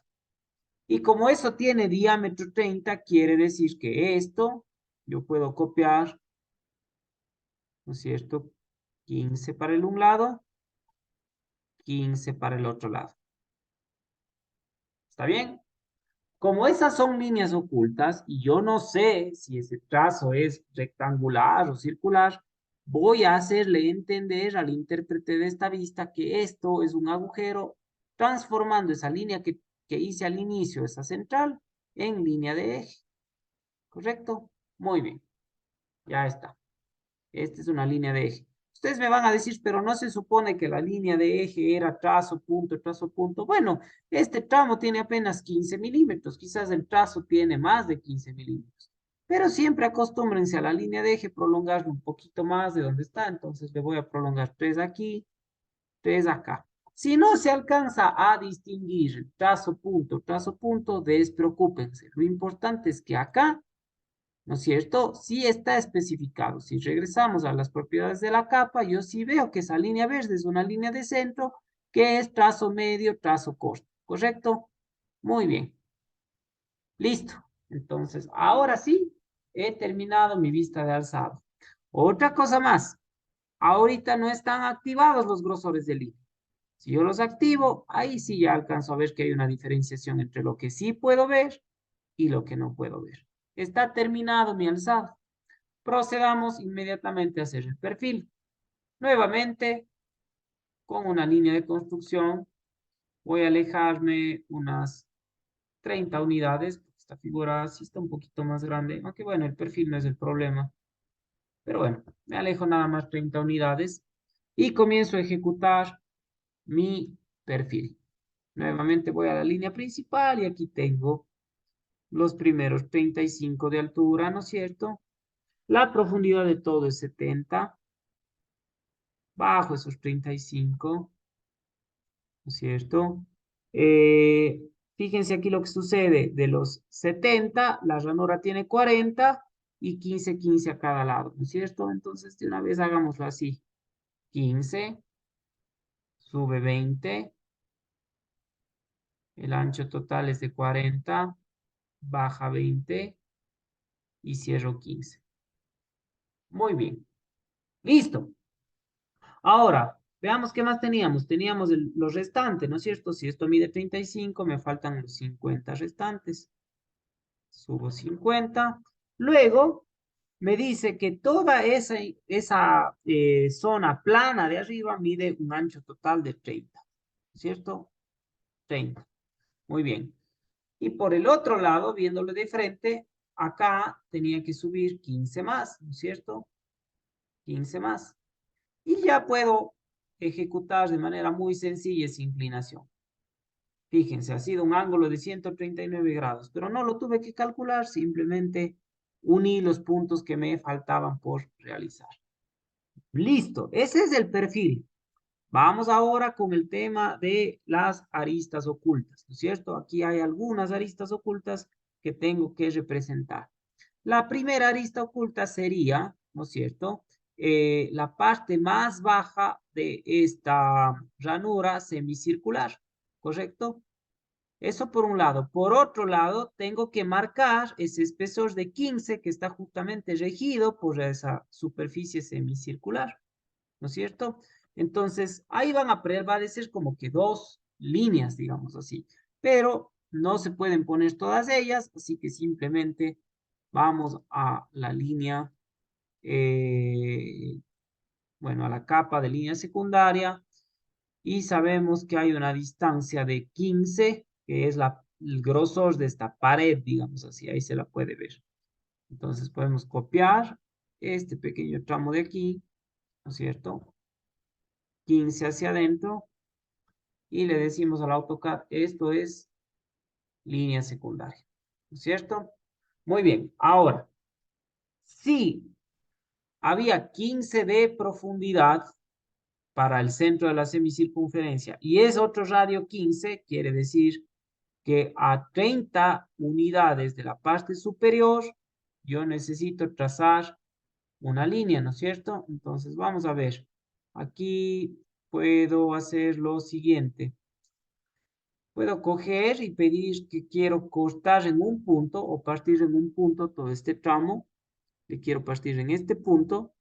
Y como eso tiene diámetro 30, quiere decir que esto yo puedo copiar, ¿no es cierto? 15 para el un lado, 15 para el otro lado. ¿Está bien? Como esas son líneas ocultas y yo no sé si ese trazo es rectangular o circular, voy a hacerle entender al intérprete de esta vista que esto es un agujero, transformando esa línea que hice al inicio, esa central, en línea de eje. ¿Correcto? Muy bien, ya está. Esta es una línea de eje. Ustedes me van a decir, pero no se supone que la línea de eje era trazo, punto, trazo, punto. Bueno, este tramo tiene apenas 15 milímetros. Quizás el trazo tiene más de 15 milímetros. Pero siempre acostúmbrense a la línea de eje, prolongarlo un poquito más de donde está. Entonces le voy a prolongar 3 aquí, 3 acá. Si no se alcanza a distinguir trazo, punto, despreocúpense. Lo importante es que acá, ¿no es cierto? Sí está especificado. Si regresamos a las propiedades de la capa, yo sí veo que esa línea verde es una línea de centro que es trazo medio, trazo corto, ¿correcto? Muy bien, listo. Entonces, ahora sí, he terminado mi vista de alzado. Otra cosa más, ahorita no están activados los grosores de línea. Si yo los activo, ahí sí ya alcanzo a ver que hay una diferenciación entre lo que sí puedo ver y lo que no puedo ver. Está terminado mi alzado. Procedamos inmediatamente a hacer el perfil. Nuevamente, con una línea de construcción, voy a alejarme unas 30 unidades. Esta figura sí está un poquito más grande, aunque bueno, el perfil no es el problema. Pero bueno, me alejo nada más 30 unidades y comienzo a ejecutar mi perfil. Nuevamente voy a la línea principal y aquí tengo los primeros 35 de altura, ¿no es cierto? La profundidad de todo es 70. Bajo esos 35, ¿no es cierto? Eh, Fíjense aquí lo que sucede. De los 70, la ranura tiene 40 y 15, 15 a cada lado, ¿no es cierto? Entonces, de una vez hagámoslo así. 15, sube 20, el ancho total es de 40, baja 20 y cierro 15. Muy bien. Listo. Ahora, veamos qué más teníamos. Teníamos los restantes, ¿no es cierto? Si esto mide 35, me faltan los 50 restantes. Subo 50. Luego, me dice que toda esa zona plana de arriba mide un ancho total de 30, ¿cierto? 30. Muy bien. Y por el otro lado, viéndolo de frente, acá tenía que subir 15 más, ¿no es cierto? 15 más. Y ya puedo ejecutar de manera muy sencilla esa inclinación. Fíjense, ha sido un ángulo de 139 grados, pero no lo tuve que calcular, simplemente uní los puntos que me faltaban por realizar. Listo, ese es el perfil. Vamos ahora con el tema de las aristas ocultas, ¿no es cierto? Aquí hay algunas aristas ocultas que tengo que representar. La primera arista oculta sería, ¿no es cierto? La parte más baja de esta ranura semicircular, ¿correcto? Eso por un lado. Por otro lado, tengo que marcar ese espesor de 15 que está justamente regido por esa superficie semicircular, ¿no es cierto? Entonces, ahí van a prevalecer como que dos líneas, digamos así, pero no se pueden poner todas ellas, así que simplemente vamos a la línea, eh, bueno, a la capa de línea secundaria y sabemos que hay una distancia de 15, que es el grosor de esta pared, digamos así, ahí se la puede ver. Entonces podemos copiar este pequeño tramo de aquí, ¿no es cierto? 15 hacia adentro y le decimos al AutoCAD, esto es línea secundaria, ¿no es cierto? Muy bien, ahora, si había 15 de profundidad para el centro de la semicircunferencia y es otro radio 15, quiere decir que a 30 unidades de la parte superior yo necesito trazar una línea, ¿no es cierto? Entonces vamos a ver. Aquí puedo hacer lo siguiente. Puedo coger y pedir que quiero cortar en un punto o partir en un punto todo este tramo. Le quiero partir en este punto,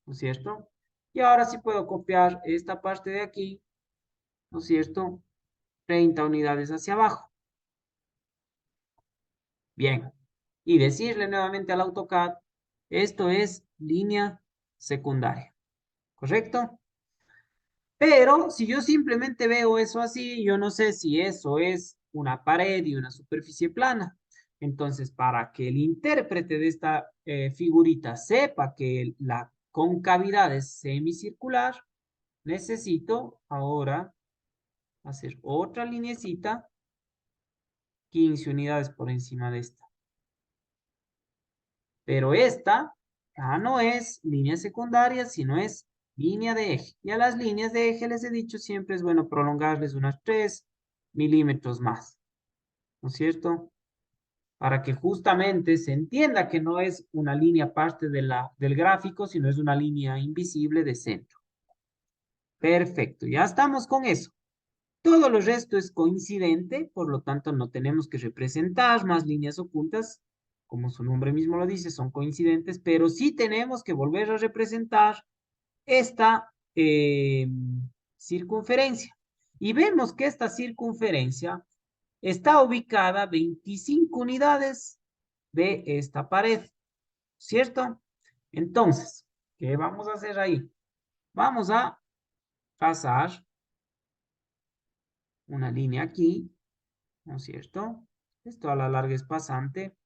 ¿no es cierto? Y ahora sí puedo copiar esta parte de aquí, ¿no es cierto? 30 unidades hacia abajo. Bien. Y decirle nuevamente al AutoCAD, esto es línea secundaria, ¿correcto? Pero si yo simplemente veo eso así, yo no sé si eso es una pared y una superficie plana. Entonces, para que el intérprete de esta figurita sepa que la concavidad es semicircular, necesito ahora hacer otra lineecita, 15 unidades por encima de esta. Pero esta ya no es línea secundaria, sino es línea de eje. Y a las líneas de eje les he dicho siempre es bueno prolongarles unas 3 milímetros más, ¿no es cierto? Para que justamente se entienda que no es una línea parte del gráfico, sino es una línea invisible de centro. Perfecto, ya estamos con eso. Todo lo resto es coincidente, por lo tanto no tenemos que representar más líneas ocultas, como su nombre mismo lo dice, son coincidentes, pero sí tenemos que volver a representar esta circunferencia. Y vemos que esta circunferencia está ubicada a 25 unidades de esta pared, ¿cierto? Entonces, ¿qué vamos a hacer ahí? Vamos a trazar una línea aquí, ¿no es cierto? Esto a la larga es pasante,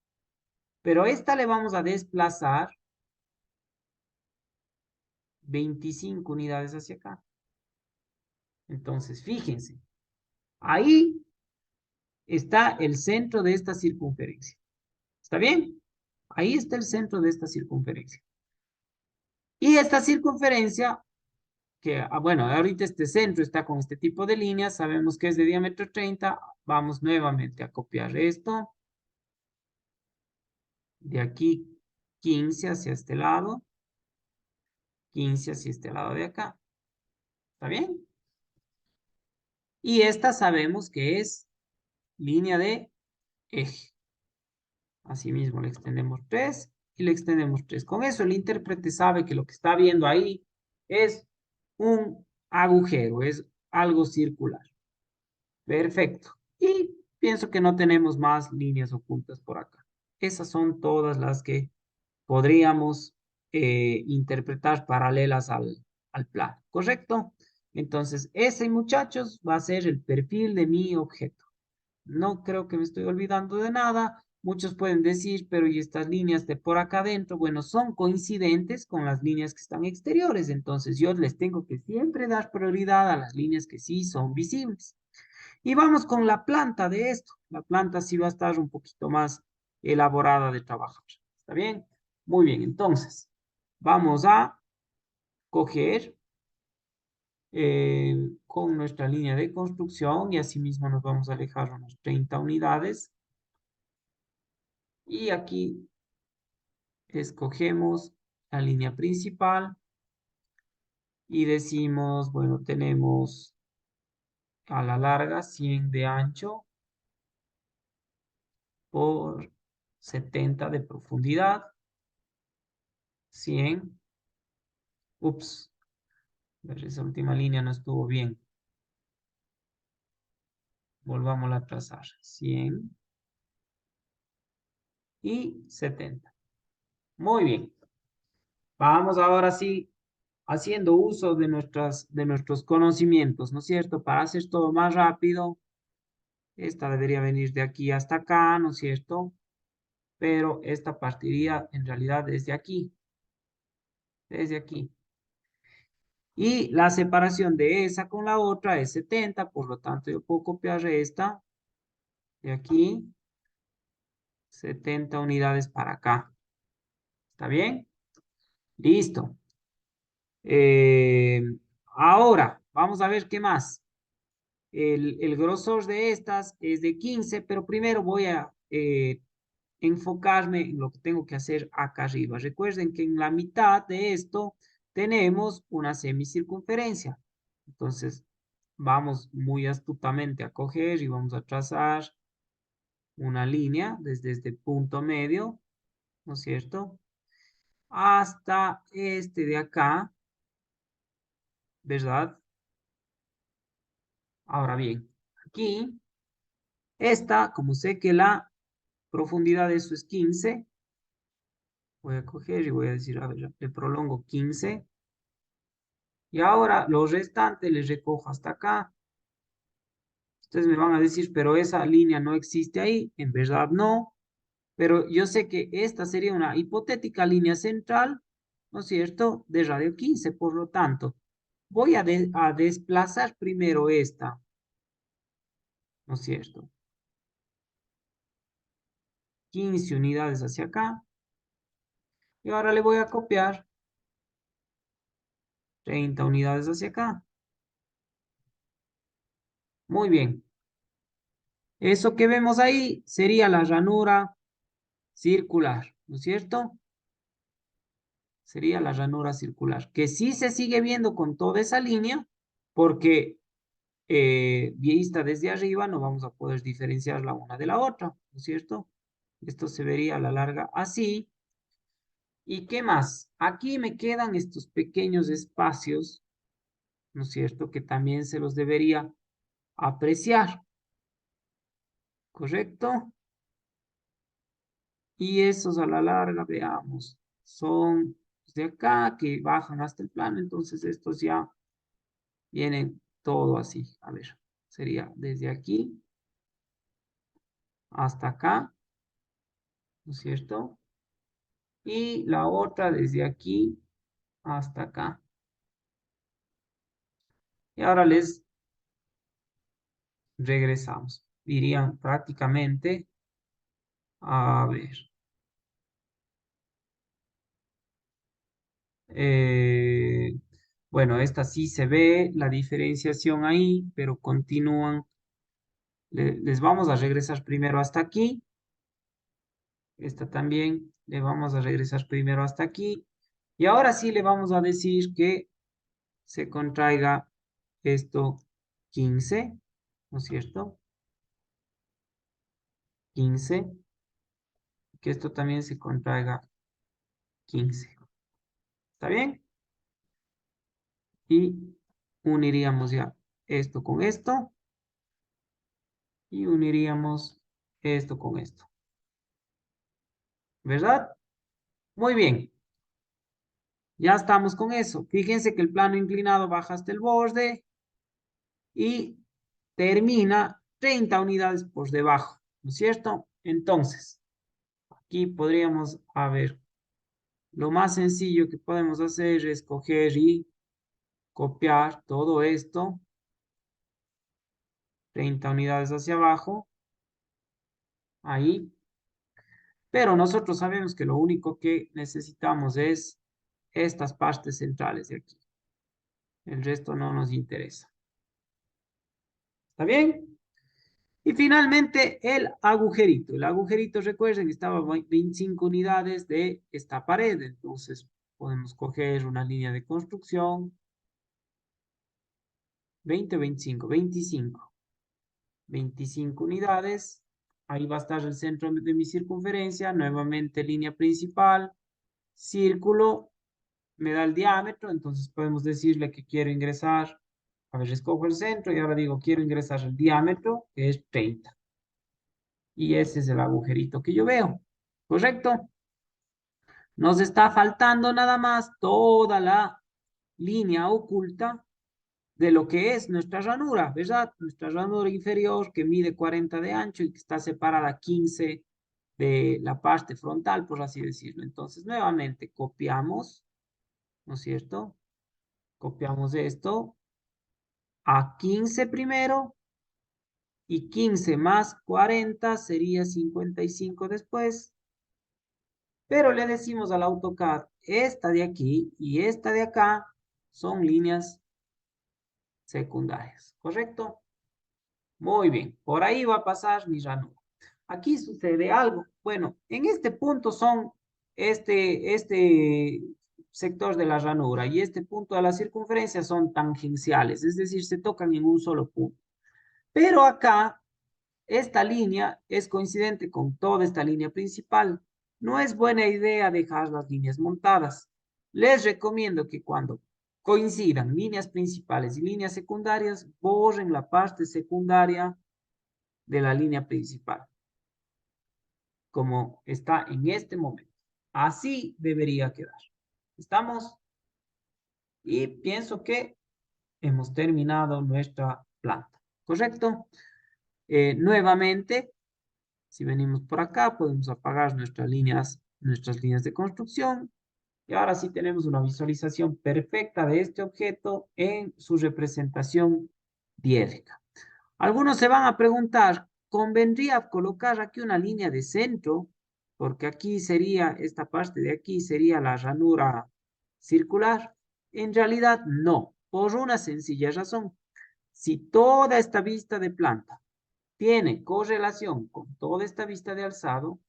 pero esta le vamos a desplazar 25 unidades hacia acá. Entonces, fíjense, ahí está el centro de esta circunferencia. ¿Está bien? Ahí está el centro de esta circunferencia. Y esta circunferencia, que, bueno, ahorita este centro está con este tipo de líneas, sabemos que es de diámetro 30, vamos nuevamente a copiar esto, de aquí 15 hacia este lado, 15 hacia este lado de acá. ¿Está bien? Y esta sabemos que es línea de eje. Asimismo, le extendemos 3 y le extendemos 3. Con eso el intérprete sabe que lo que está viendo ahí es un agujero, es algo circular. Perfecto. Y pienso que no tenemos más líneas ocultas por acá. Esas son todas las que podríamos interpretar paralelas al plano, ¿correcto? Entonces, ese, muchachos, va a ser el perfil de mi objeto. No creo que me estoy olvidando de nada. Muchos pueden decir, pero ¿y estas líneas de por acá adentro? Bueno, son coincidentes con las líneas que están exteriores. Entonces, yo les tengo que siempre dar prioridad a las líneas que sí son visibles. Y vamos con la planta de esto. La planta sí va a estar un poquito más elaborada de trabajar. ¿Está bien? Muy bien, entonces vamos a coger con nuestra línea de construcción y asimismo nos vamos a alejar unas 30 unidades. Y aquí escogemos la línea principal y decimos, bueno, tenemos a la larga 100 de ancho por 70 de profundidad. 100. Ups, esa última línea no estuvo bien. Volvámosla a trazar. 100 y 70. Muy bien. Vamos ahora sí haciendo uso de nuestros conocimientos, ¿no es cierto? Para hacer todo más rápido, esta debería venir de aquí hasta acá, ¿no es cierto? Pero esta partiría en realidad desde aquí. Y la separación de esa con la otra es 70, por lo tanto yo puedo copiar esta de aquí, 70 unidades para acá. ¿Está bien? Listo. Eh, ahora, vamos a ver qué más. El grosor de estas es de 15, pero primero voy a enfocarme en lo que tengo que hacer acá arriba. Recuerden que en la mitad de esto tenemos una semicircunferencia. Entonces, vamos muy astutamente a coger y vamos a trazar una línea desde este punto medio, ¿no es cierto? Hasta este de acá, ¿verdad? Ahora bien, aquí, esta, como sé que la profundidad de eso es 15. Voy a coger y voy a decir, a ver, le prolongo 15. Y ahora los restantes les recojo hasta acá. Ustedes me van a decir, pero esa línea no existe ahí. En verdad no. Pero yo sé que esta sería una hipotética línea central, ¿no es cierto?, de radio 15. Por lo tanto, voy a desplazar primero esta, ¿no es cierto? 15 unidades hacia acá. Y ahora le voy a copiar 30 unidades hacia acá. Muy bien. Eso que vemos ahí sería la ranura circular, ¿no es cierto? Sería la ranura circular, que sí se sigue viendo con toda esa línea, porque vista desde arriba no vamos a poder diferenciar la una de la otra, ¿no es cierto? Esto se vería a la larga así. ¿Y qué más? Aquí me quedan estos pequeños espacios, ¿no es cierto? Que también se los debería apreciar, ¿correcto? Y esos a la larga, veamos, son de acá que bajan hasta el plano, entonces estos ya vienen todo así. A ver, sería desde aquí hasta acá, ¿no es cierto? Y la otra desde aquí hasta acá. Y ahora les regresamos. Irían prácticamente, a ver, eh, bueno, esta sí se ve la diferenciación ahí, pero continúan. Les vamos a regresar primero hasta aquí. Esta también le vamos a regresar primero hasta aquí. Y ahora sí le vamos a decir que se contraiga esto 15, ¿no es cierto? 15, que esto también se contraiga 15. ¿Está bien? Y uniríamos ya esto con esto y uniríamos esto con esto. ¿Verdad? Muy bien. Ya estamos con eso. Fíjense que el plano inclinado baja hasta el borde y termina 30 unidades por debajo, ¿no es cierto? Entonces, aquí podríamos, a ver, lo más sencillo que podemos hacer es coger y copiar todo esto, 30 unidades hacia abajo, ahí. Pero nosotros sabemos que lo único que necesitamos es estas partes centrales de aquí. El resto no nos interesa. ¿Está bien? Y finalmente el agujerito. El agujerito, recuerden, estaba 25 unidades de esta pared. Entonces podemos coger una línea de construcción. 20, 25, 25. 25 unidades. Ahí va a estar el centro de mi circunferencia. Nuevamente línea principal. Círculo. Me da el diámetro. Entonces podemos decirle que quiero ingresar. A ver, escojo el centro y ahora digo, quiero ingresar el diámetro, que es 30. Y ese es el agujerito que yo veo. ¿Correcto? Nos está faltando nada más toda la línea oculta de lo que es nuestra ranura, ¿verdad? Nuestra ranura inferior que mide 40 de ancho y que está separada 15 de la parte frontal, por así decirlo. Entonces, nuevamente copiamos, ¿no es cierto? Copiamos esto a 15 primero y 15 más 40 sería 55 después. Pero le decimos al AutoCAD, esta de aquí y esta de acá son líneas secundarias, ¿correcto? Muy bien, por ahí va a pasar mi ranura. Aquí sucede algo. Bueno, en este punto son este sector de la ranura y este punto de la circunferencia son tangenciales, es decir, se tocan en un solo punto. Pero acá esta línea es coincidente con toda esta línea principal. No es buena idea dejar las líneas montadas. Les recomiendo que cuando coincidan líneas principales y líneas secundarias, borren la parte secundaria de la línea principal. como está en este momento. Así debería quedar. ¿Estamos? Y pienso que hemos terminado nuestra planta. ¿Correcto? Nuevamente, si venimos por acá, podemos apagar nuestras líneas de construcción. Y ahora sí tenemos una visualización perfecta de este objeto en su representación diédrica. Algunos se van a preguntar, ¿convendría colocar aquí una línea de centro? Porque aquí sería, esta parte de aquí sería la ranura circular. En realidad no, por una sencilla razón. Si toda esta vista de planta tiene correlación con toda esta vista de alzado,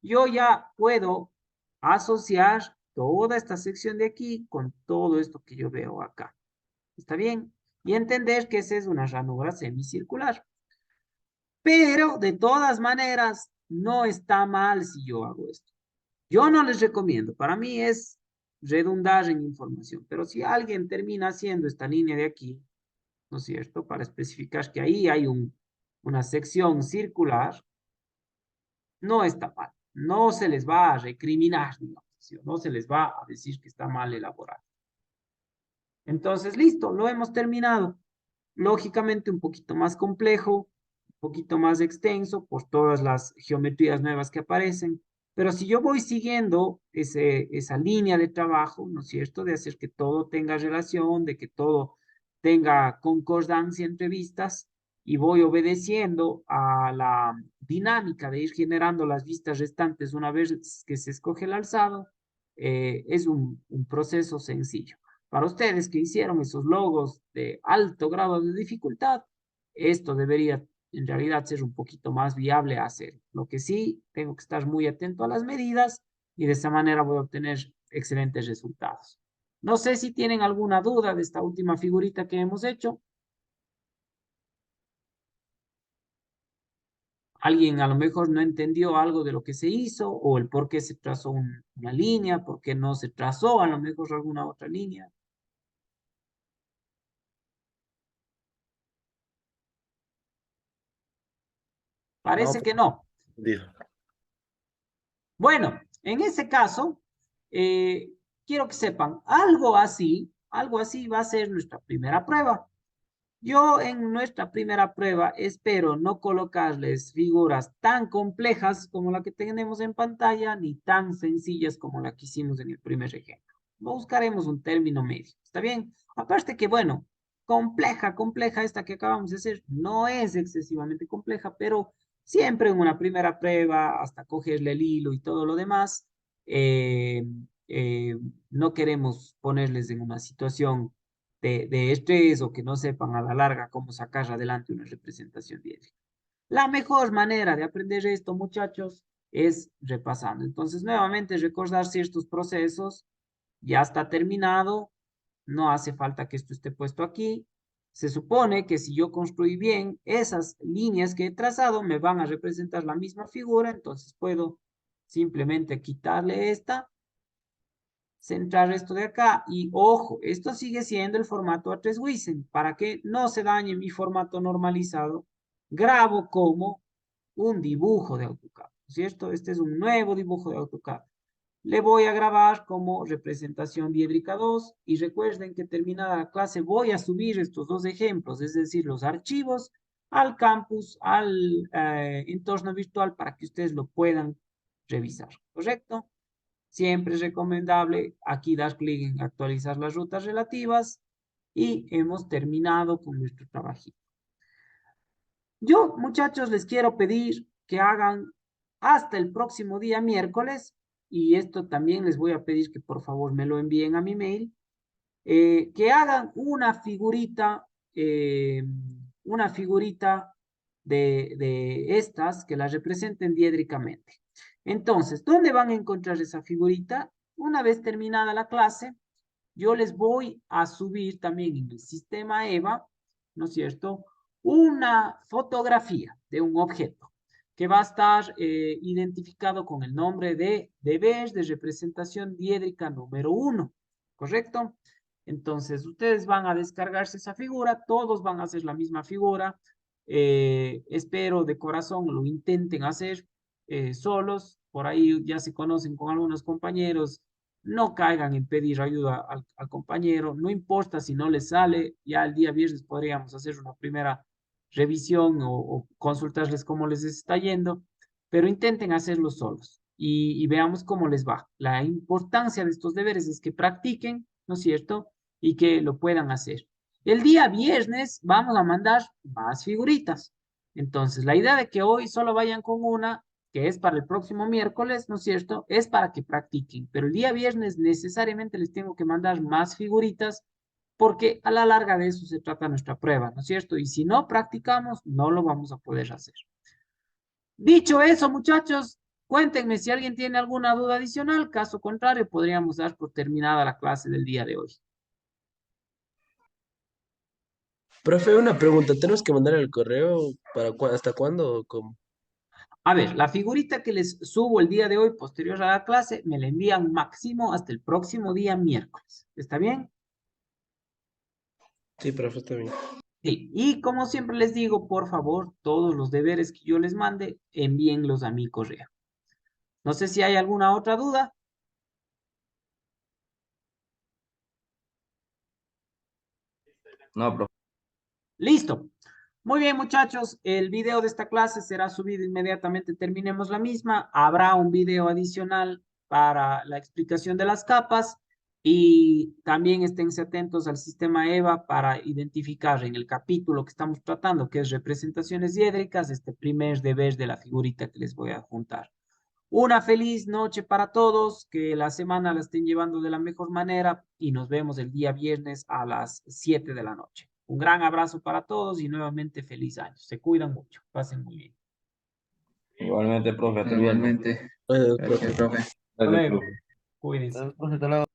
yo ya puedo asociar toda esta sección de aquí con todo esto que yo veo acá. ¿Está bien? Y entender que esa es una ranura semicircular. Pero de todas maneras, no está mal si yo hago esto. Yo no les recomiendo, para mí es redundar en información, pero si alguien termina haciendo esta línea de aquí, ¿no es cierto? Para especificar que ahí hay una sección circular, no está mal. No se les va a recriminar, digamos, ¿sí? No se les va a decir que está mal elaborado. Entonces, listo, lo hemos terminado. Lógicamente un poquito más complejo, un poquito más extenso por todas las geometrías nuevas que aparecen, pero si yo voy siguiendo esa línea de trabajo, ¿no es cierto?, de hacer que todo tenga relación, de que todo tenga concordancia entre vistas, y voy obedeciendo a la dinámica de ir generando las vistas restantes una vez que se escoge el alzado, es un proceso sencillo. Para ustedes que hicieron esos logos de alto grado de dificultad, esto debería en realidad ser un poquito más viable hacer. Lo que sí, tengo que estar muy atento a las medidas y de esa manera voy a obtener excelentes resultados. No sé si tienen alguna duda de esta última figurita que hemos hecho. Alguien a lo mejor no entendió algo de lo que se hizo o el por qué se trazó una línea, por qué no se trazó a lo mejor alguna otra línea. No, Parece que no. dijo. Bueno, en ese caso, eh, quiero que sepan, algo así va a ser nuestra primera prueba. Yo en nuestra primera prueba espero no colocarles figuras tan complejas como la que tenemos en pantalla, ni tan sencillas como la que hicimos en el primer ejemplo. Buscaremos un término medio, ¿está bien? Aparte que, bueno, compleja esta que acabamos de hacer, no es excesivamente compleja, pero siempre en una primera prueba, hasta cogerle el hilo y todo lo demás, eh, eh, no queremos ponerles en una situación de estrés o que no sepan a la larga cómo sacar adelante una representación diédrica. La mejor manera de aprender esto, muchachos, es repasando. Entonces, nuevamente, recordar ciertos procesos. Ya está terminado. No hace falta que esto esté puesto aquí. Se supone que si yo construí bien, esas líneas que he trazado me van a representar la misma figura. Entonces, puedo simplemente quitarle esta, centrar esto de acá y ojo, esto sigue siendo el formato A3 Wizen. Para que no se dañe mi formato normalizado, grabo como un dibujo de AutoCAD, ¿cierto? Este es un nuevo dibujo de AutoCAD. Le voy a grabar como representación diédrica 2 y recuerden que terminada la clase voy a subir estos dos ejemplos, es decir, los archivos al campus, al entorno virtual para que ustedes lo puedan revisar, ¿correcto? Siempre es recomendable aquí dar clic en actualizar las rutas relativas y hemos terminado con nuestro trabajito. Yo, muchachos, les quiero pedir que hagan hasta el próximo día miércoles, y esto también les voy a pedir que por favor me lo envíen a mi mail, que hagan una figurita de estas que las representen diédricamente. Entonces, ¿dónde van a encontrar esa figurita? Una vez terminada la clase, yo les voy a subir también en el sistema EVA, ¿no es cierto? Una fotografía de un objeto que va a estar identificado con el nombre de deber de representación diédrica número 1, ¿correcto? Entonces, ustedes van a descargarse esa figura, todos van a hacer la misma figura. Espero de corazón lo intenten hacer. solos, por ahí ya se conocen con algunos compañeros, no caigan en pedir ayuda al compañero, no importa si no les sale, ya el día viernes podríamos hacer una primera revisión o consultarles cómo les está yendo, pero intenten hacerlo solos y veamos cómo les va. La importancia de estos deberes es que practiquen, ¿no es cierto? Y que lo puedan hacer. El día viernes vamos a mandar más figuritas. Entonces, la idea de que hoy solo vayan con una, que es para el próximo miércoles, ¿no es cierto? Es para que practiquen. Pero el día viernes necesariamente les tengo que mandar más figuritas porque a la larga de eso se trata nuestra prueba, ¿no es cierto? Y si no practicamos, no lo vamos a poder hacer. Dicho eso, muchachos, cuéntenme si alguien tiene alguna duda adicional. Caso contrario, podríamos dar por terminada la clase del día de hoy. Profe, una pregunta, ¿tenemos que mandar el correo para hasta cuándo o cómo? A ver, la figurita que les subo el día de hoy, posterior a la clase, me la envían máximo hasta el próximo día miércoles. ¿Está bien? Sí, profe, está bien. Sí. Y como siempre les digo, por favor, todos los deberes que yo les mande, envíenlos a mi correo. No sé si hay alguna otra duda. No, profe. Listo. Muy bien, muchachos. El video de esta clase será subido inmediatamente terminemos la misma. Habrá un video adicional para la explicación de las capas y también esténse atentos al sistema EVA para identificar en el capítulo que estamos tratando, que es representaciones diédricas, este primer deber de la figurita que les voy a juntar. Una feliz noche para todos, que la semana la estén llevando de la mejor manera y nos vemos el día viernes a las 7 de la noche. Un gran abrazo para todos y nuevamente feliz año. Se cuidan mucho. Pasen muy bien. Igualmente, profe. Hasta luego. Igualmente. Profe. Gracias, profe. Hasta Gracias, luego. profe. Cuídense. Profe, hasta luego.